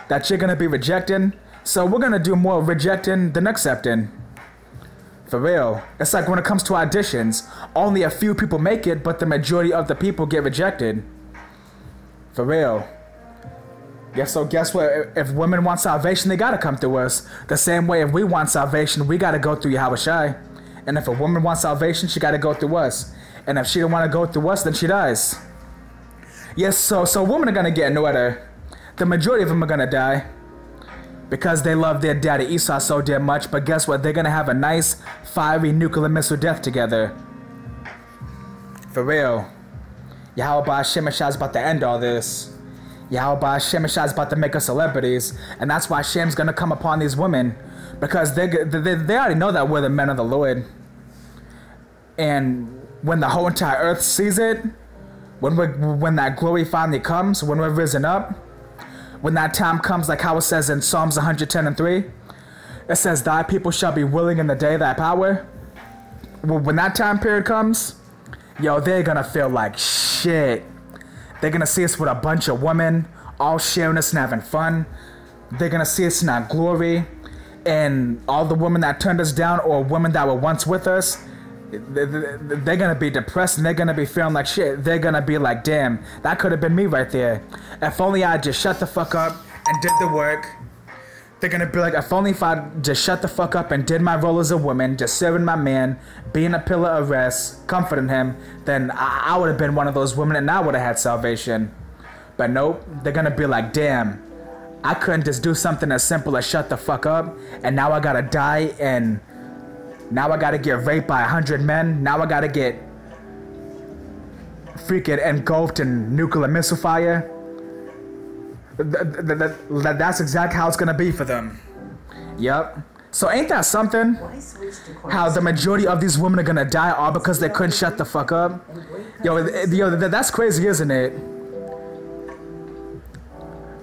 that you're going to be rejecting. So we're going to do more rejecting than accepting. For real. It's like when it comes to auditions, only a few people make it, but the majority of the people get rejected. For real. Yeah, so guess what? If women want salvation, they gotta come through us. The same way if we want salvation, we gotta go through Yahushua. And if a woman wants salvation, she gotta go through us. And if she don't want to go through us, then she dies. Yes, so women are gonna get in order. The majority of them are gonna die because they love their daddy Esau so damn much. But guess what? They're gonna have a nice, fiery nuclear missile death together. For real. Yahweh Shemashah is about to end all this. Yahweh Shemashah is about to make us celebrities, and that's why shame's gonna come upon these women, because they already know that we're the men of the Lord. And when the whole entire earth sees it, when that glory finally comes, when we're risen up, when that time comes, like how it says in Psalms 110:3, it says, "Thy people shall be willing in the day of thy power." When that time period comes, yo, they're gonna feel like shit. They're gonna see us with a bunch of women, all sharing us and having fun. They're gonna see us in our glory. And all the women that turned us down, or women that were once with us, they're gonna be depressed and they're gonna be feeling like shit. They're gonna be like, damn, that could have been me right there. If only I just shut the fuck up and did the work. They're gonna be like, if I just shut the fuck up and did my role as a woman, just serving my man, being a pillar of rest, comforting him, then I would have been one of those women and I would have had salvation. But nope, they're gonna be like, damn, I couldn't just do something as simple as shut the fuck up, and now I gotta die, and now I gotta get raped by 100 men, now I gotta get freaking engulfed in nuclear missile fire. That's exactly how it's gonna be for them. Yep. So ain't that something? How the majority of these women are gonna die all because they couldn't shut the fuck up? Yo, that's crazy, isn't it?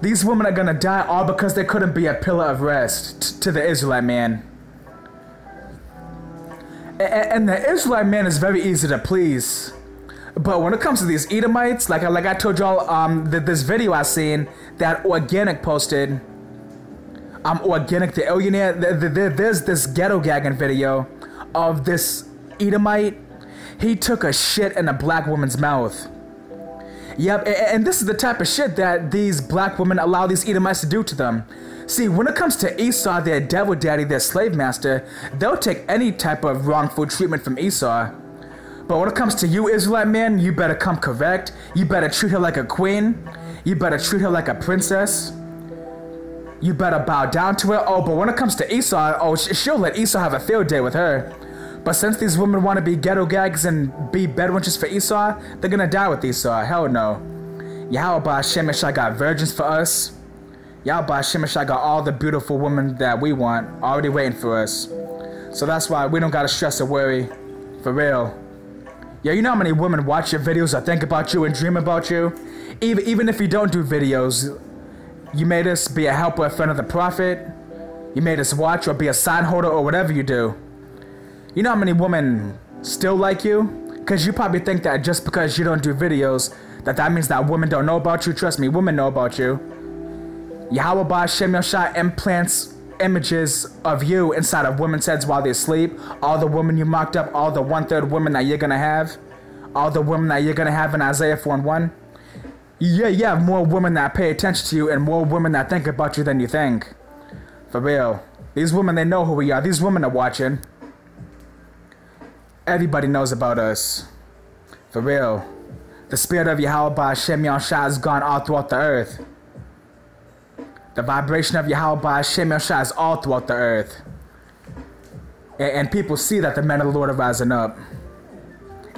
These women are gonna die all because they couldn't be a pillar of rest to the Israelite man. And the Israelite man is very easy to please. But when it comes to these Edomites, like I told y'all, this video I seen that Organic posted, Organic the Illionaire, there's this ghetto gagging video of this Edomite. He took a shit in a black woman's mouth. Yep, and this is the type of shit that these black women allow these Edomites to do to them. See, when it comes to Esau, their devil daddy, their slave master, they'll take any type of wrongful treatment from Esau. But when it comes to you, Israelite man, you better come correct. You better treat her like a queen. You better treat her like a princess. You better bow down to her. Oh, but when it comes to Esau, oh, she'll let Esau have a field day with her. But since these women want to be ghetto gags and be bedwenches for Esau, they're gonna die with Esau. Hell no. Yahweh Ba'Shem Yeshai got virgins for us. Yahweh Ba'Shem Yeshai got all the beautiful women that we want already waiting for us. So that's why we don't gotta stress or worry. For real. Yeah, you know how many women watch your videos or think about you and dream about you? Even if you don't do videos, you made us be a helper, a friend of the prophet. You made us watch or be a sign holder or whatever you do. You know how many women still like you? Because you probably think that just because you don't do videos, that means that women don't know about you. Trust me, women know about you. Yahweh Ba'Shem Yeshai implants images of you inside of women's heads while they sleep. All the women you mocked up, all the 1/3 women that you're gonna have, all the women that you're gonna have in Isaiah 4:1. Yeah, you have more women that pay attention to you and more women that think about you than you think. For real. These women, they know who we are. These women are watching. Everybody knows about us. For real. The spirit of Yahweh Ba'Shem Yeshai has gone all throughout the earth. The vibration of Yahweh Ba'Shem Yeshai is all throughout the earth. And people see that the men of the Lord are rising up.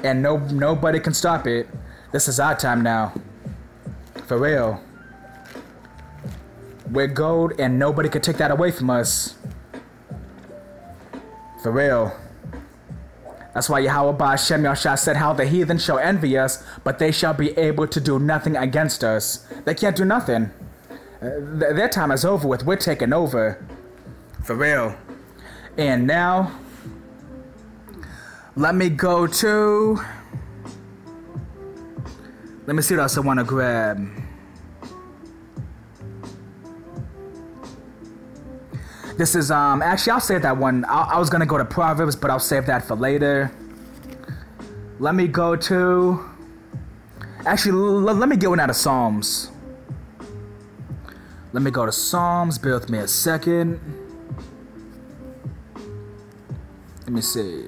And nobody can stop it. This is our time now. For real. We're gold and nobody can take that away from us. For real. That's why Yahweh Ba'Shem Yeshai said how the heathen shall envy us, but they shall be able to do nothing against us. They can't do nothing. Their time is over with. We're taking over. For real. And now, let me go to... Let me see what else I want to grab. This is, actually, I'll save that one. I was going to go to Proverbs, but I'll save that for later. Let me go to... Actually, let me get one out of Psalms. Let me go to Psalms. Bear with me a second. Let me see.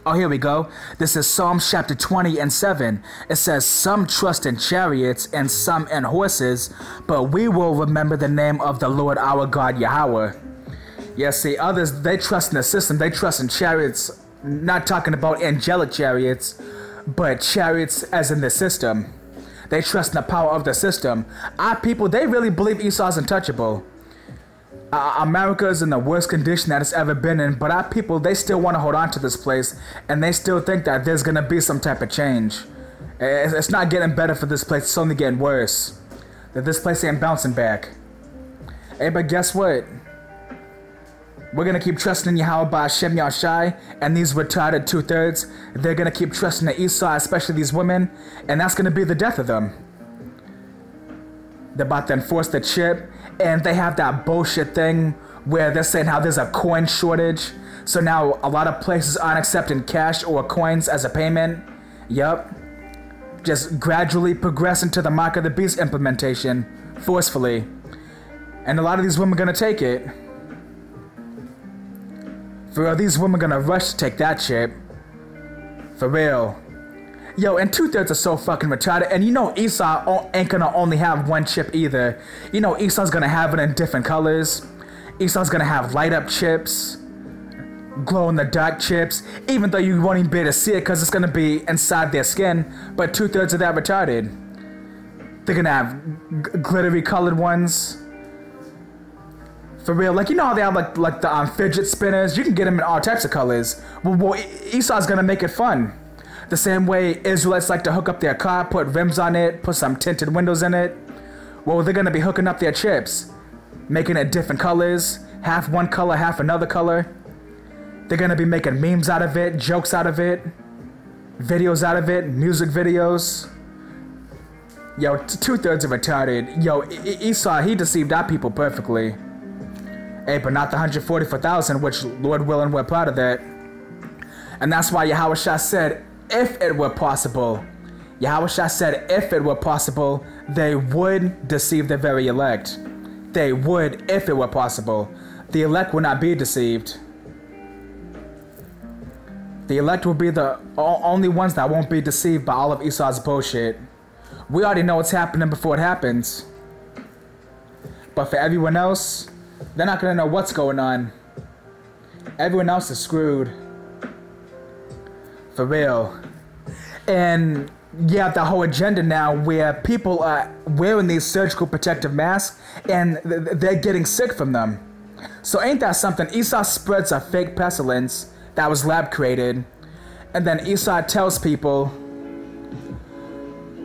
Oh, here we go. This is Psalms chapter 20 and 7. It says, some trust in chariots and some in horses, but we will remember the name of the Lord our God, Yahweh. Yeah, see, others, they trust in the system. They trust in chariots, not talking about angelic chariots, but chariots as in the system. They trust in the power of the system. Our people, they really believe Esau's untouchable. America is in the worst condition that it's ever been in, but our people, they still want to hold on to this place, and they still think that there's going to be some type of change. It's not getting better for this place, it's only getting worse. That this place ain't bouncing back. Hey, but guess what? We're going to keep trusting in Yahweh Ba'Shem Yeshai, and these retarded 2/3, they're going to keep trusting in Esau, especially these women, and that's going to be the death of them. They're about to enforce the chip, and they have that bullshit thing where they're saying how there's a coin shortage. So now a lot of places aren't accepting cash or coins as a payment. Yup. Just gradually progressing to the mark of the beast implementation, forcefully. And a lot of these women are gonna take it. For real, these women are gonna rush to take that chip. For real. Yo, and 2/3 are so fucking retarded, and you know Esau ain't gonna only have one chip either. You know Esau's gonna have it in different colors. Esau's gonna have light up chips, glow in the dark chips, even though you won't even be able to see it because it's gonna be inside their skin, but 2/3 of that retarded. They're gonna have glittery colored ones. For real, like you know how they have like the fidget spinners? You can get them in all types of colors. Well, Esau's gonna make it fun. The same way Israelites like to hook up their car, put rims on it, put some tinted windows in it. Well, they're going to be hooking up their chips, making it different colors, half one color, half another color. They're going to be making memes out of it, jokes out of it, videos out of it, music videos. Yo, 2/3 are retarded. Yo, Esau, he deceived our people perfectly. Hey, but not the 144,000, which, Lord willing, we're proud of that. And that's why Yahweh Shah said, if it were possible, Yahushua said if it were possible, they would deceive the very elect. They would if it were possible. The elect would not be deceived. The elect will be the only ones that won't be deceived by all of Esau's bullshit. We already know what's happening before it happens. But for everyone else, they're not going to know what's going on. Everyone else is screwed. For real. And you have the whole agenda now where people are wearing these surgical protective masks and they're getting sick from them. So ain't that something? Esau spreads a fake pestilence that was lab created, and then Esau tells people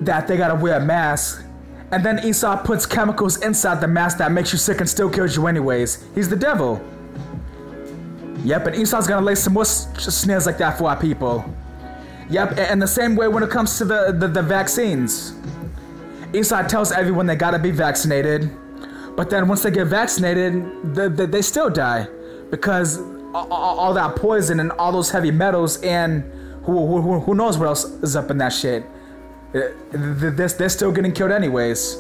that they gotta wear a mask, and then Esau puts chemicals inside the mask that makes you sick and still kills you anyways. He's the devil. Yep, and Esau's gonna lay some more snares like that for our people. Yep, and the same way when it comes to the vaccines. Esau tells everyone they gotta be vaccinated, but then once they get vaccinated, they still die because all that poison and all those heavy metals and who knows what else is up in that shit. They're still getting killed anyways.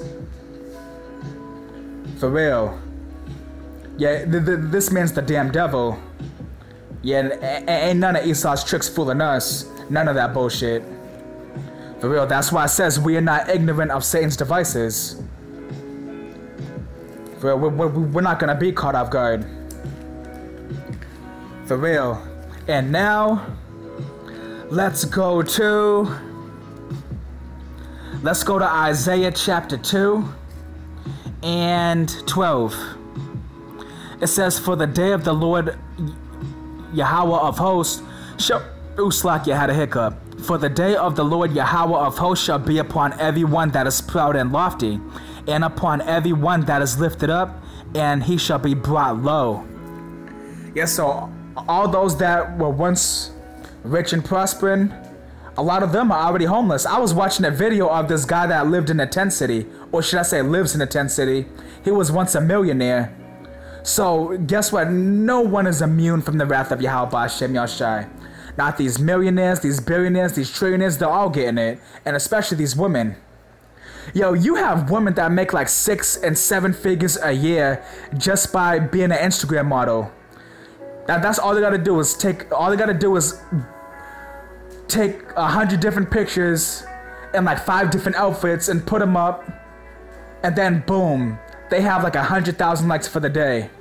For real. Yeah, this man's the damn devil. Yeah, ain't none of Esau's tricks fooling us. None of that bullshit. For real, that's why it says we are not ignorant of Satan's devices. For real, we're not gonna be caught off guard. For real. And now, let's go to Isaiah chapter 2 and 12. It says, for the day of the Lord Yahweh of hosts shall... Uslak, had a hiccup. For the day of the Lord Yahweh of hosts shall be upon everyone that is proud and lofty, and upon everyone that is lifted up, and he shall be brought low. Yeah, so all those that were once rich and prospering, a lot of them are already homeless. I was watching a video of this guy that lived in a tent city, or should I say lives in a tent city. He was once a millionaire. So guess what? No one is immune from the wrath of Yahweh Hashem Yahshai. Not these millionaires, these billionaires, these trillionaires, they're all getting it. And especially these women. Yo, you have women that make like 6 and 7 figures a year just by being an Instagram model. That's all they gotta do is take 100 different pictures in like 5 different outfits and put them up. And then boom, they have like 100,000 likes for the day.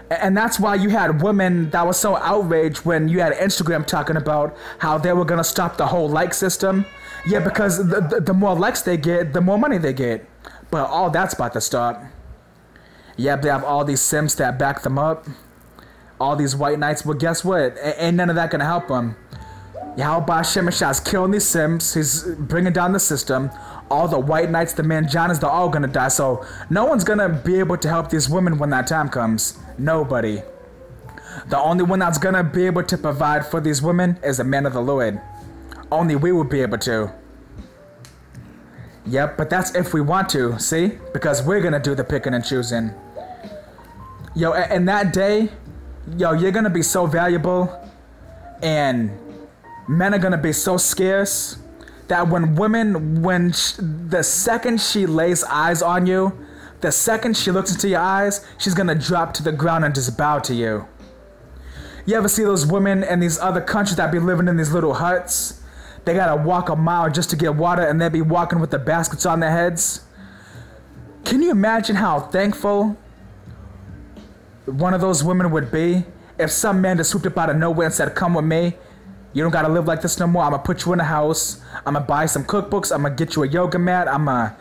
And that's why you had women that were so outraged when you had Instagram talking about how they were gonna stop the whole like system. Yeah, because the more likes they get, the more money they get. But all that's about to stop. Yep, they have all these simps that back them up. All these white knights. Well, guess what? Ain't none of that gonna help them. Yahweh Hashem is killing these simps. He's bringing down the system. All the white knights, the manjanas, they're all gonna die. So no one's gonna be able to help these women when that time comes. Nobody. The only one that's gonna be able to provide for these women is a man of the Lord. Only we will be able to. Yep, but that's if we want to, see? Because we're gonna do the picking and choosing. Yo, in that day, yo, you're gonna be so valuable, and men are gonna be so scarce that the second she lays eyes on you, the second she looks into your eyes, she's gonna drop to the ground and just bow to you. You ever see those women in these other countries that be living in these little huts? They gotta walk a mile just to get water, and they be walking with the baskets on their heads. Can you imagine how thankful one of those women would be if some man just swooped up out of nowhere and said, come with me? You don't gotta live like this no more. I'm gonna put you in a house. I'm gonna buy some cookbooks. I'm gonna get you a yoga mat. I'm gonna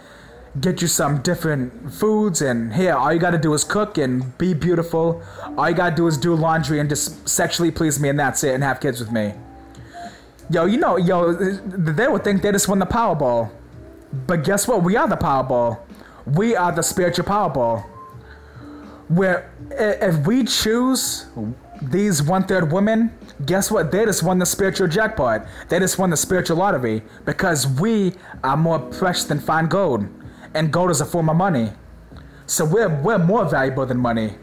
get you some different foods. And here, all you gotta do is cook and be beautiful. All you gotta do is do laundry and just sexually please me, and that's it, and have kids with me. Yo, they would think they just won the Powerball. But guess what? We are the Powerball. We are the spiritual Powerball. Where if we choose these 1/3 women, guess what? They just won the spiritual jackpot. They just won the spiritual lottery because we are more precious than fine gold, and gold is a form of money. So we're more valuable than money.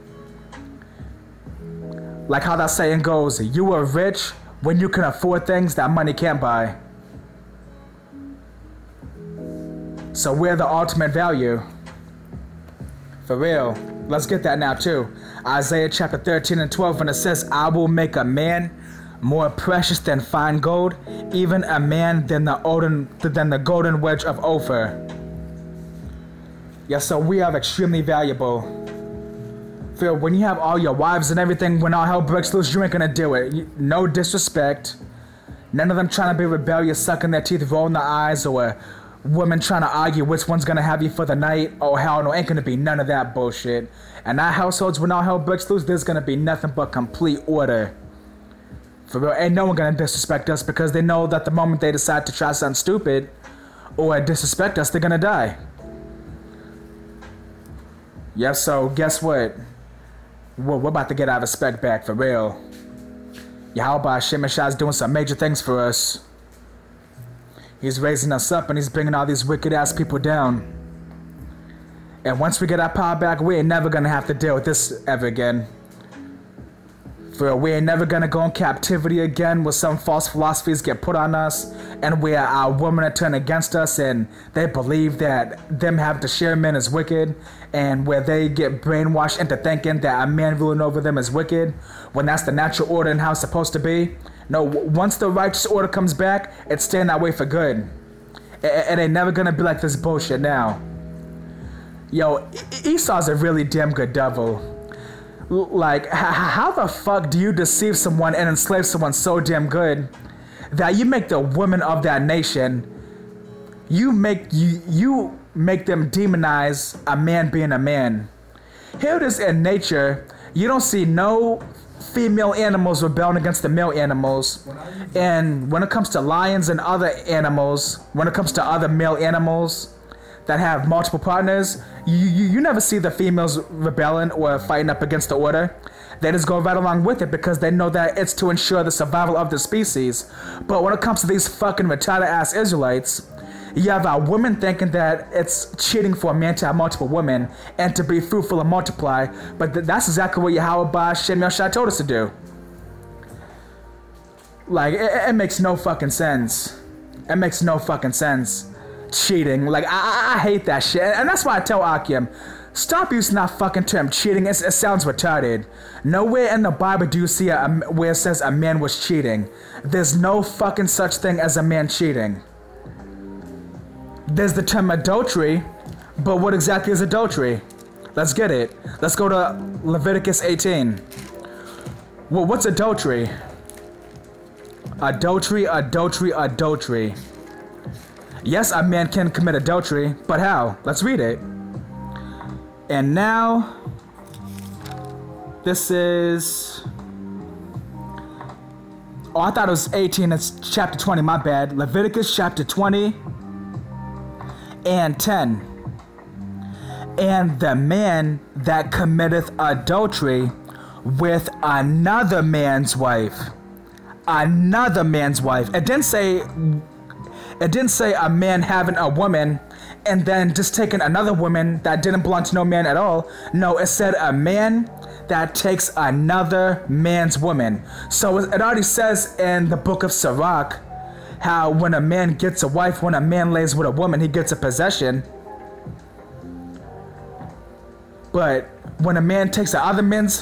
Like how that saying goes, you are rich when you can afford things that money can't buy. So we're the ultimate value. For real. Let's get that now too. Isaiah chapter 13 and 12, when it says, I will make a man more precious than fine gold, even a man than the golden wedge of Ophir. Yes, so we are extremely valuable. Phil, when you have all your wives and everything, when all hell breaks loose, you ain't gonna do it. No disrespect. None of them trying to be rebellious, sucking their teeth, rolling their eyes, or women trying to argue which one's gonna have you for the night. Oh hell no, ain't gonna be none of that bullshit. And our households, when all hell breaks loose, there's gonna be nothing but complete order. For real, ain't no one gonna disrespect us, because they know that the moment they decide to try something stupid or disrespect us, they're gonna die. Yep, so guess what? We're about to get our respect back, for real. Yahweh Shemeshai's doing some major things for us. He's raising us up and he's bringing all these wicked ass people down. And once we get our power back, we ain't never gonna have to deal with this ever again. For we ain't never gonna go in captivity again where some false philosophies get put on us and where our women are turned against us and they believe that them having to share men is wicked, and where they get brainwashed into thinking that a man ruling over them is wicked when that's the natural order and how it's supposed to be. No, once the righteous order comes back, it's staying that way for good. It ain't never gonna be like this bullshit now. Yo, Esau's a really damn good devil. Like, how the fuck do you deceive someone and enslave someone so damn good that you make the women of that nation, you make them demonize a man being a man? Here it is in nature, you don't see no female animals rebelling against the male animals. And when it comes to lions and other animals, when it comes to other male animals that have multiple partners, you never see the females rebelling or fighting up against the order. They just go right along with it because they know that it's to ensure the survival of the species. But when it comes to these fucking retarded ass Israelites, you have our women thinking that it's cheating for a man to have multiple women and to be fruitful and multiply. But that's exactly what Yahweh Shem Yoshai told us to do. Like, it makes no fucking sense. It makes no fucking sense. Cheating. Like, I hate that shit. And that's why I tell Akim, stop using that fucking term cheating. It sounds retarded. Nowhere in the Bible do you see where it says a man was cheating. There's no fucking such thing as a man cheating. There's the term adultery, but what exactly is adultery? Let's get it. Let's go to Leviticus 18. Well, what's adultery? Adultery, adultery, adultery. Yes, a man can commit adultery, but how? Let's read it. And now, this is... Oh, I thought it was 18, it's chapter 20, my bad. Leviticus chapter 20 and 10. And the man that committeth adultery with another man's wife. Another man's wife. It didn't say a man having a woman and then just taking another woman that didn't belong to no man at all. No, it said a man that takes another man's woman. So it already says in the book of Sirach how when a man gets a wife, when a man lays with a woman, he gets a possession. But when a man takes another man's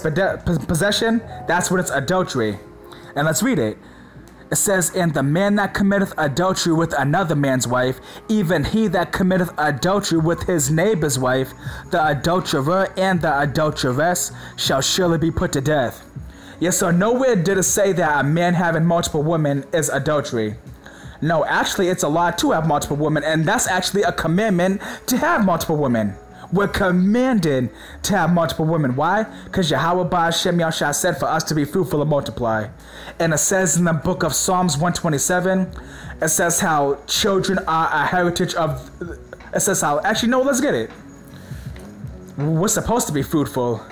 possession, that's when it's adultery. And let's read it. It says, and the man that committeth adultery with another man's wife, even he that committeth adultery with his neighbor's wife, the adulterer and the adulteress shall surely be put to death. Yes, so nowhere did it say that a man having multiple women is adultery. No, actually it's a law to have multiple women, and that's actually a commandment to have multiple women. We're commanded to have multiple women. Why? Because Yahweh Shem Yahshua said for us to be fruitful and multiply. And it says in the book of Psalms 127, it says how children are a heritage of... It says how... Actually, no, let's get it. We're supposed to be fruitful.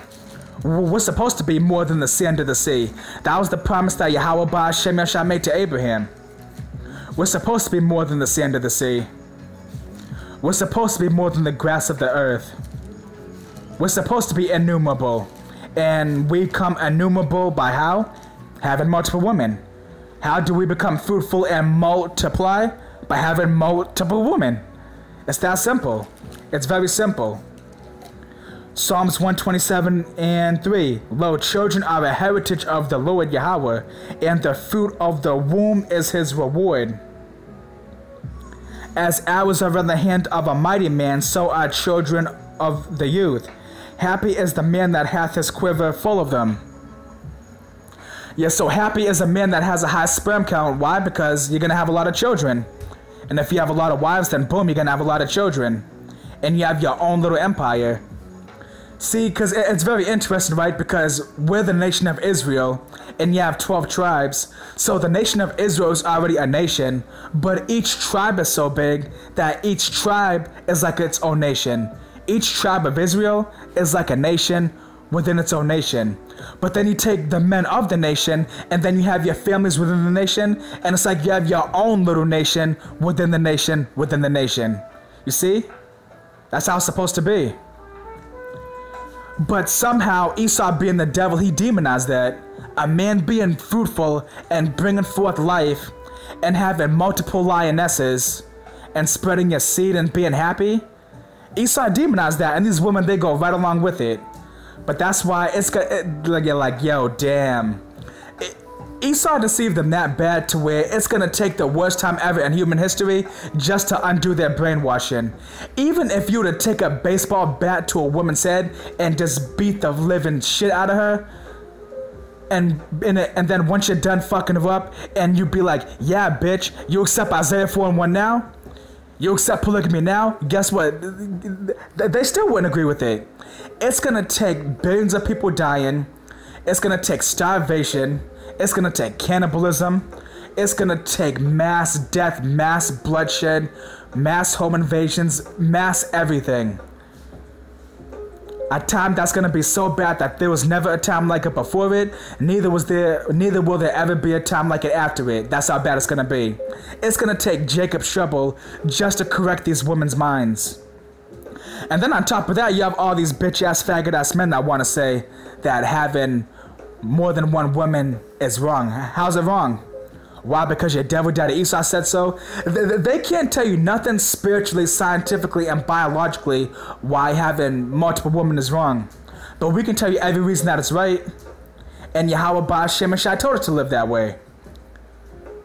We're supposed to be more than the sand of the sea. That was the promise that Yahweh Shem Yahshua made to Abraham. We're supposed to be more than the sand of the sea. We're supposed to be more than the grass of the earth. We're supposed to be innumerable. And we become innumerable by how? Having multiple women. How do we become fruitful and multiply? by having multiple women. It's that simple. It's very simple. Psalms 127:3. Lo, children are a heritage of the Lord Yahweh, and the fruit of the womb is his reward. As arrows are in the hand of a mighty man, so are children of the youth. Happy is the man that hath his quiver full of them. Yeah, so happy is a man that has a high sperm count. Why? Because you're going to have a lot of children. And if you have a lot of wives, then boom, you're going to have a lot of children. And you have your own little empire. See, because it's very interesting, right? Because we're the nation of Israel, and you have 12 tribes. So the nation of Israel is already a nation, but each tribe is so big that each tribe is like its own nation. Each tribe of Israel is like a nation within its own nation. But then you take the men of the nation, and then you have your families within the nation, and it's like you have your own little nation within the nation within the nation. You see? That's how it's supposed to be. But somehow Esau, being the devil, he demonized that. A man being fruitful and bringing forth life and having multiple lionesses and spreading your seed and being happy. Esau demonized that, and these women, they go right along with it. But that's why you're like, yo, damn. Esau deceived them that bad to where it's gonna take the worst time ever in human history just to undo their brainwashing. Even if you were to take a baseball bat to a woman's head and just beat the living shit out of her, and then once you're done fucking her up, and you be like, yeah, bitch, you accept Isaiah 4:1 now? You accept polygamy now? Guess what? They still wouldn't agree with it. It's gonna take billions of people dying. It's gonna take starvation. It's gonna take cannibalism. It's gonna take mass death, mass bloodshed, mass home invasions, mass everything. A time that's gonna be so bad that there was never a time like it before it. Neither will there ever be a time like it after it. That's how bad it's gonna be. It's gonna take Jacob's trouble just to correct these women's minds. And then on top of that, you have all these bitch-ass, faggot-ass men that want to say that having more than one woman is wrong. How's it wrong? Why? Because your devil daddy Esau said so? They can't tell you nothing spiritually, scientifically, and biologically why having multiple women is wrong. But we can tell you every reason that it's right. And Yahweh Ba'ashem and Shai told us to live that way.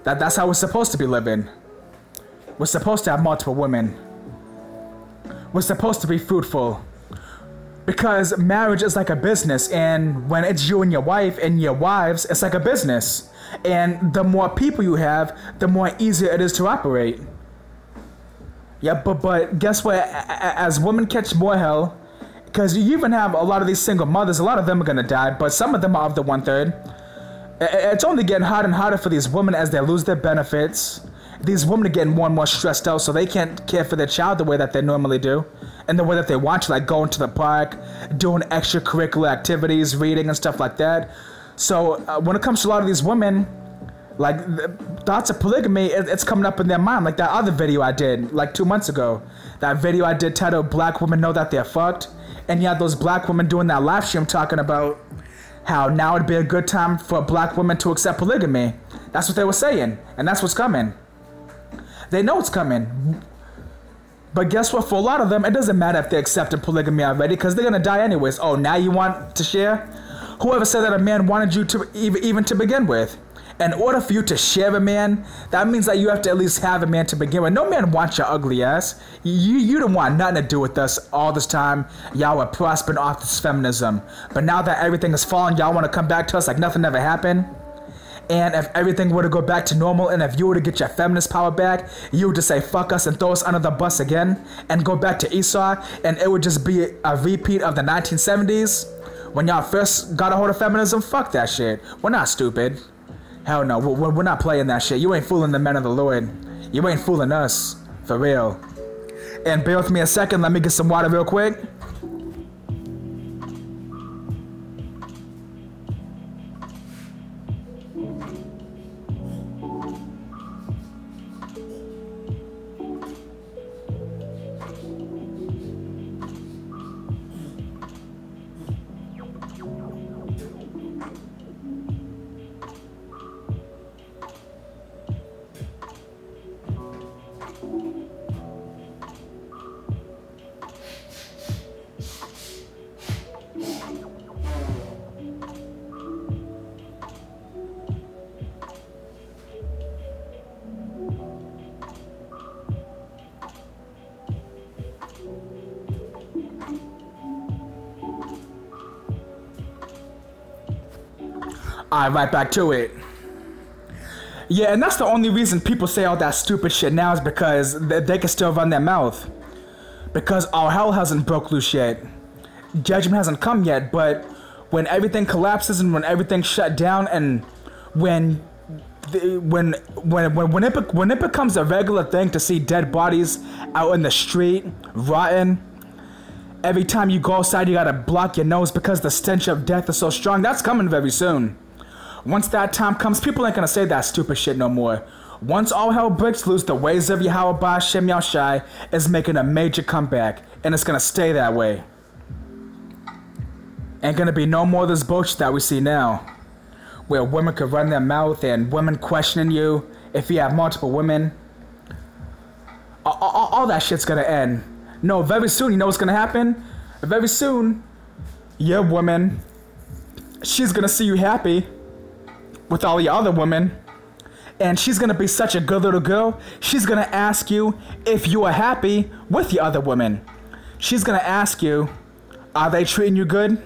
That's how we're supposed to be living. We're supposed to have multiple women. We're supposed to be fruitful. Because marriage is like a business, and when it's you and your wife and your wives, it's like a business. And the more people you have, the more easier it is to operate. Yeah, but guess what? As women catch more hell, because you even have a lot of these single mothers, a lot of them are going to die, but some of them are of the 1/3. It's only getting harder and harder for these women as they lose their benefits. These women are getting more and more stressed out, so they can't care for their child the way that they normally do. And the way that they want to, like going to the park, doing extracurricular activities, reading and stuff like that. So when it comes to a lot of these women, like thoughts of polygamy, it's coming up in their mind. Like that other video I did like 2 months ago. That video I did titled Black Women Know That They're Fucked. And you had those black women doing that live stream talking about how now would be a good time for black women to accept polygamy. That's what they were saying. And that's what's coming. They know it's coming. But guess what? For a lot of them, it doesn't matter if they accepted polygamy already because they're going to die anyways. Oh, now you want to share? Whoever said that a man wanted you to even to begin with? In order for you to share a man, that means that you have to at least have a man to begin with. No man wants your ugly ass. You don't want nothing to do with us all this time. Y'all were prospering off this feminism. But now that everything is fallen, y'all want to come back to us like nothing ever happened? And if everything were to go back to normal, and if you were to get your feminist power back, you would just say fuck us and throw us under the bus again and go back to Esau, and it would just be a repeat of the 1970s when y'all first got a hold of feminism. Fuck that shit. We're not stupid. Hell no, we're not playing that shit. You ain't fooling the men of the Lord. You ain't fooling us. For real. And bear with me a second, let me get some water real quick. Alright, right back to it. Yeah, and that's the only reason people say all that stupid shit now is because they can still run their mouth. Because all hell hasn't broke loose yet. Judgment hasn't come yet, but when everything collapses and when everything's shut down and when it becomes a regular thing to see dead bodies out in the street, rotten, every time you go outside you gotta block your nose because the stench of death is so strong, that's coming very soon. Once that time comes, people ain't gonna say that stupid shit no more. Once all hell breaks loose, the ways of Yahweh Shem Yahushai is making a major comeback, and it's gonna stay that way. Ain't gonna be no more of this bullshit that we see now, where women could run their mouth and women questioning you if you have multiple women. All that shit's gonna end. No, very soon, you know what's gonna happen? Very soon, your woman, she's gonna see you happy with all the other women, and she's gonna be such a good little girl. She's gonna ask you if you are happy with the other women. She's gonna ask you, are they treating you good?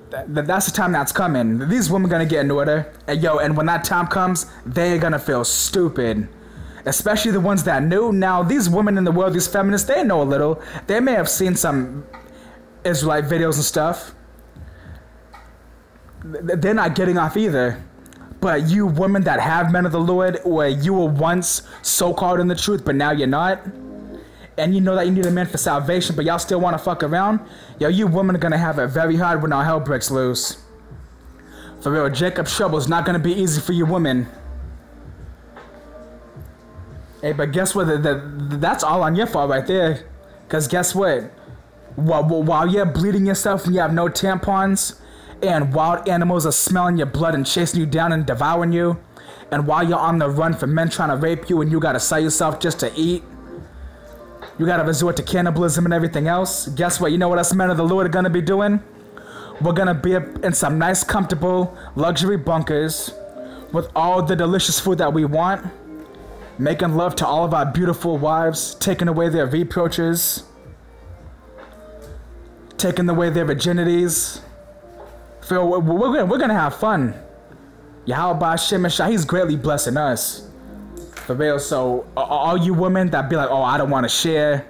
That's the time that's coming. These women gonna get into it, and when that time comes, they're gonna feel stupid. Especially the ones that knew. Now, these women in the world, these feminists, they know a little. They may have seen some Israelite videos and stuff. They're not getting off either. But you women that have men of the Lord, or you were once so-called in the truth, but now you're not, and you know that you need a man for salvation, but y'all still want to fuck around, yo, you women are gonna have it very hard when all hell breaks loose. For real, Jacob's trouble is not gonna be easy for you women. Hey, but guess what? That's all on your fault right there. Because guess what? While you're bleeding yourself and you have no tampons, and wild animals are smelling your blood and chasing you down and devouring you, and while you're on the run from men trying to rape you and you gotta sell yourself just to eat, you gotta resort to cannibalism and everything else, guess what? You know what us men of the Lord are gonna be doing? We're gonna be up in some nice, comfortable, luxury bunkers with all the delicious food that we want, making love to all of our beautiful wives, taking away their reproaches, taking away their virginities. Phil, we're gonna have fun. Yahweh Shem Yahushai, he's greatly blessing us. For real, so all you women that be like, oh, I don't want to share.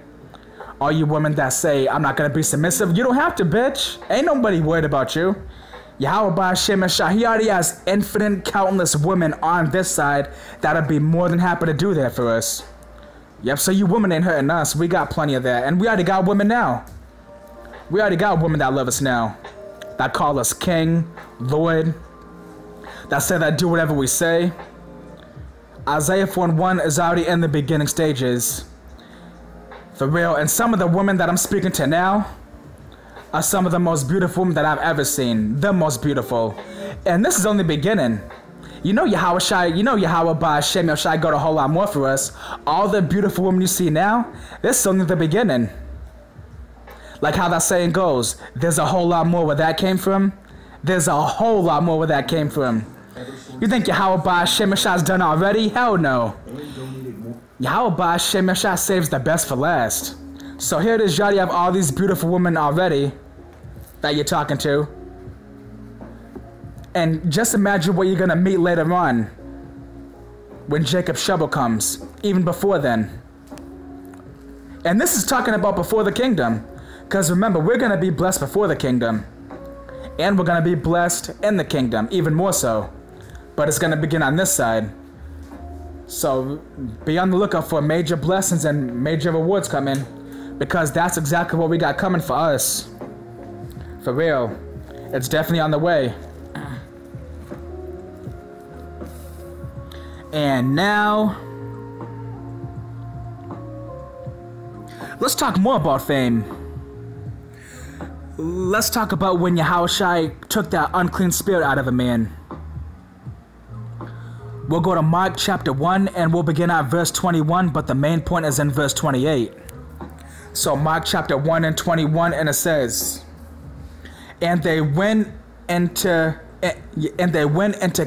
All you women that say, I'm not gonna be submissive, you don't have to, bitch. Ain't nobody worried about you. Yahweh Shem Yahushai, he already has infinite, countless women on this side that'll be more than happy to do that for us. Yep, so you women ain't hurting us. We got plenty of that, and we already got women now. We already got women that love us now, that call us king, Lord, that say that do whatever we say. Isaiah 4:1 is already in the beginning stages. For real, and some of the women that I'm speaking to now are some of the most beautiful women that I've ever seen. The most beautiful. And this is only the beginning. You know Yahweh Shem Yahushai got a whole lot more for us. All the beautiful women you see now, this is only the beginning. Like how that saying goes, there's a whole lot more where that came from. There's a whole lot more where that came from. You think Yahweh Shem Yahushai's done already? Hell no. Yahweh Shem Yahushai saves the best for last. So here it is, y'all. You have all these beautiful women already that you're talking to. And just imagine what you're gonna meet later on when Jacob's trouble comes, even before then. And this is talking about before the kingdom. Because remember, we're gonna be blessed before the kingdom. And we're gonna be blessed in the kingdom, even more so. But it's gonna begin on this side. So be on the lookout for major blessings and major rewards coming, because that's exactly what we got coming for us. For real. It's definitely on the way. And now, let's talk more about fame. Let's talk about when Yahushai took that unclean spirit out of a man. We'll go to Mark chapter 1 and we'll begin at verse 21, but the main point is in verse 28. So Mark chapter 1 and 21, and it says, And they went into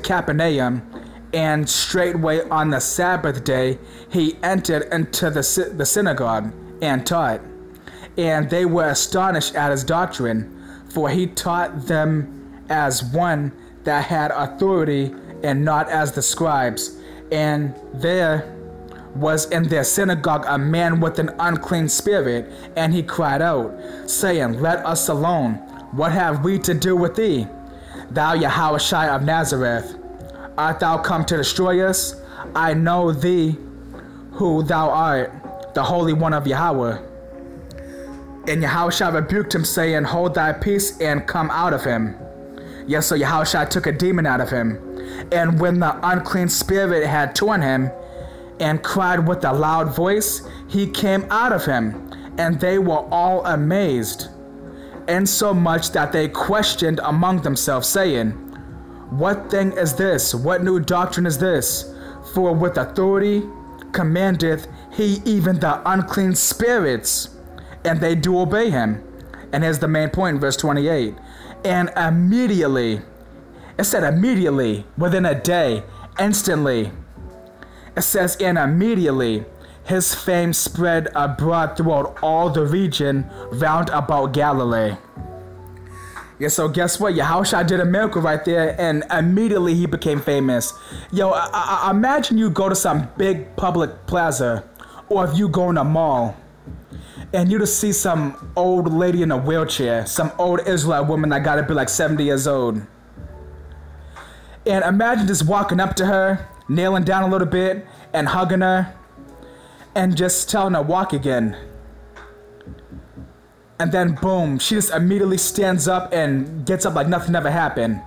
Capernaum, and straightway on the Sabbath day he entered into the synagogue and taught. And they were astonished at his doctrine, for he taught them as one that had authority and not as the scribes. And there was in their synagogue a man with an unclean spirit, and he cried out, saying, Let us alone. What have we to do with thee, thou Yahushua of Nazareth? Art thou come to destroy us? I know thee who thou art, the Holy One of Yahweh. And Yahushua rebuked him, saying, Hold thy peace and come out of him. Yes, so Yahushua took a demon out of him. And when the unclean spirit had torn him and cried with a loud voice, he came out of him, and they were all amazed, insomuch that they questioned among themselves, saying, What thing is this? What new doctrine is this? For with authority commandeth he even the unclean spirits, and they do obey him. And here's the main point in verse 28. And immediately, it said immediately, within a day, instantly. It says, and immediately his fame spread abroad throughout all the region round about Galilee. Yeah, so guess what? Yahushua did a miracle right there, and immediately he became famous. Yo, I imagine you go to some big public plaza, or if you go in a mall, and you just see some old lady in a wheelchair, some old Israelite woman that gotta be like 70 years old. And imagine just walking up to her, kneeling down a little bit, and hugging her, and just telling her, walk again. And then boom, she just immediately stands up and gets up like nothing ever happened.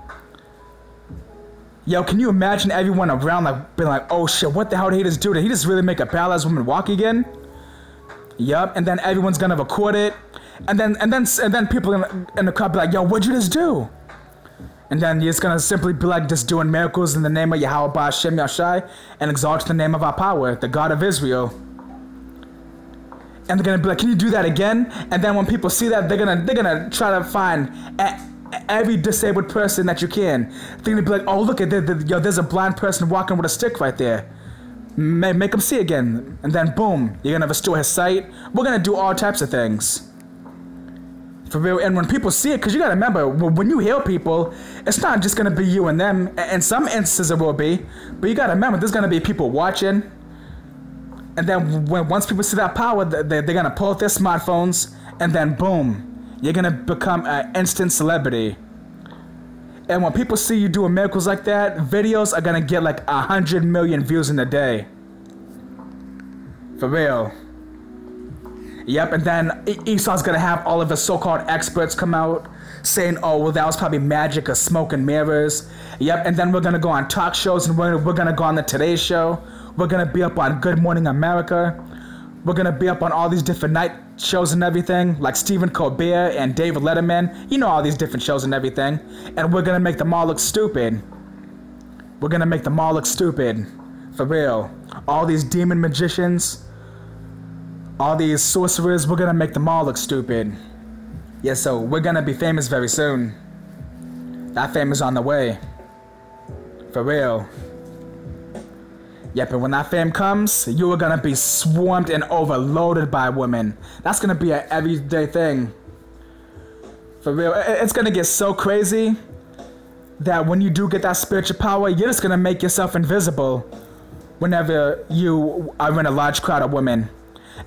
Yo, can you imagine everyone around like being like, oh shit, what the hell did he just do? Did he just really make a paralyzed woman walk again? Yup, and then everyone's gonna record it, and then people in the crowd be like, yo, what'd you just do? And then you're just gonna simply be like, just doing miracles in the name of Yahweh Ba'Shem Yashai, and exalt the name of our power, the God of Israel. And they're gonna be like, can you do that again? And then when people see that, they're gonna try to find every disabled person that you can. They're gonna be like, oh look at yo, there's a blind person walking with a stick right there. Make him see again, and then boom, you're gonna restore his sight. We're gonna do all types of things, for real. And when people see it, because you gotta remember, when you heal people, it's not just gonna be you and them. In some instances it will be, but you gotta remember, there's gonna be people watching. And then once people see that power, they're gonna pull out their smartphones, and then boom, you're gonna become an instant celebrity. And when people see you doing miracles like that, videos are gonna get like 100 million views in a day. For real. Yep, and then Esau's gonna have all of his so-called experts come out saying, oh, well, that was probably magic or smoke and mirrors. Yep, and then we're gonna go on talk shows, and we're gonna go on the Today Show. We're gonna be up on Good Morning America. We're gonna be up on all these different night shows and everything, like Stephen Colbert and David Letterman. You know, all these different shows and everything. And we're gonna make them all look stupid. We're gonna make them all look stupid. For real. All these demon magicians, all these sorcerers, we're gonna make them all look stupid. Yeah, so we're gonna be famous very soon. That fame is on the way. For real. Yep, and when that fame comes, you are gonna be swarmed and overloaded by women. That's gonna be an everyday thing. For real, it's gonna get so crazy that when you do get that spiritual power, you're just gonna make yourself invisible whenever you are in a large crowd of women.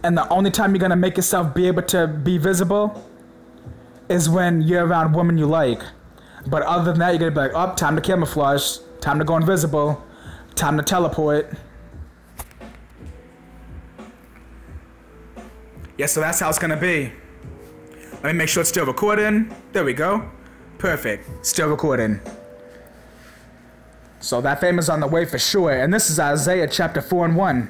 And the only time you're gonna make yourself be able to be visible is when you're around women you like. But other than that, you're gonna be like, oh, time to camouflage, time to go invisible. Time to teleport. Yeah, so that's how it's gonna be. Let me make sure it's still recording. There we go. Perfect. Still recording. So that fame is on the way for sure. And this is Isaiah chapter 4:1.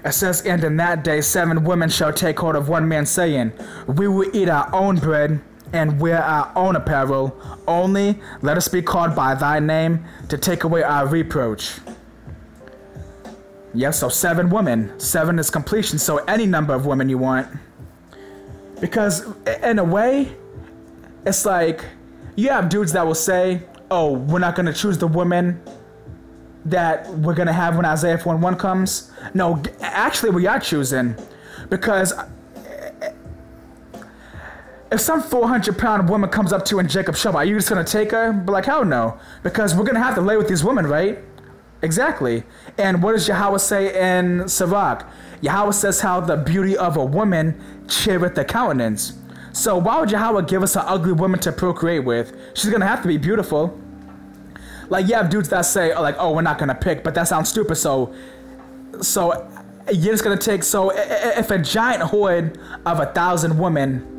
It says, and in that day 7 women shall take hold of one man, saying, we will eat our own bread and wear our own apparel. Only let us be called by thy name to take away our reproach. Yes, so 7 women. 7 is completion, so any number of women you want. Because in a way, it's like, you have dudes that will say, oh, we're not going to choose the woman that we're going to have when Isaiah 4:1 comes. No, actually we are choosing. Because If some 400-pound woman comes up to you in Jacob's shop, are you just going to take her? But like, hell no. Because we're going to have to lay with these women, right? Exactly. And what does Yahweh say in Sirach? Yahweh says how the beauty of a woman cheereth the countenance. So why would Yahweh give us an ugly woman to procreate with? She's going to have to be beautiful. Like, you have dudes that say, like, oh, we're not going to pick, but that sounds stupid. So you're just going to take, so if a giant horde of 1,000 women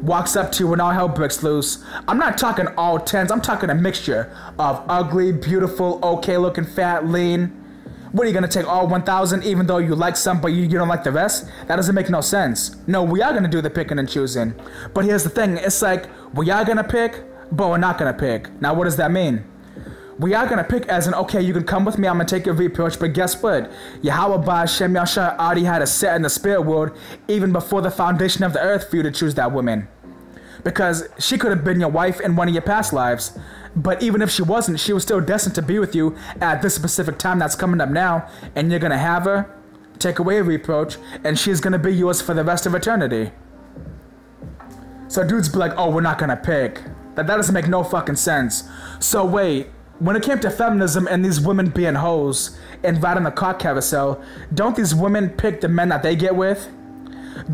walks up to you when all hell breaks loose, I'm not talking all tens, I'm talking a mixture of ugly, beautiful, okay looking, fat, lean. What, are you gonna take all 1,000 even though you like some but you don't like the rest? That doesn't make no sense. No, we are gonna do the picking and choosing. But here's the thing, it's like, we are gonna pick, but we're not gonna pick. Now what does that mean? We are gonna pick as in, okay, you can come with me, I'm gonna take your reproach, but guess what? Yahweh Ba'Shem Yahshua already had a set in the spirit world even before the foundation of the earth for you to choose that woman. Because she could have been your wife in one of your past lives, but even if she wasn't, she was still destined to be with you at this specific time that's coming up now, and you're gonna have her, take away a reproach, and she's gonna be yours for the rest of eternity. So dudes be like, oh, we're not gonna pick. That doesn't make no fucking sense. So wait, when it came to feminism and these women being hoes and riding the cock carousel, don't these women pick the men that they get with?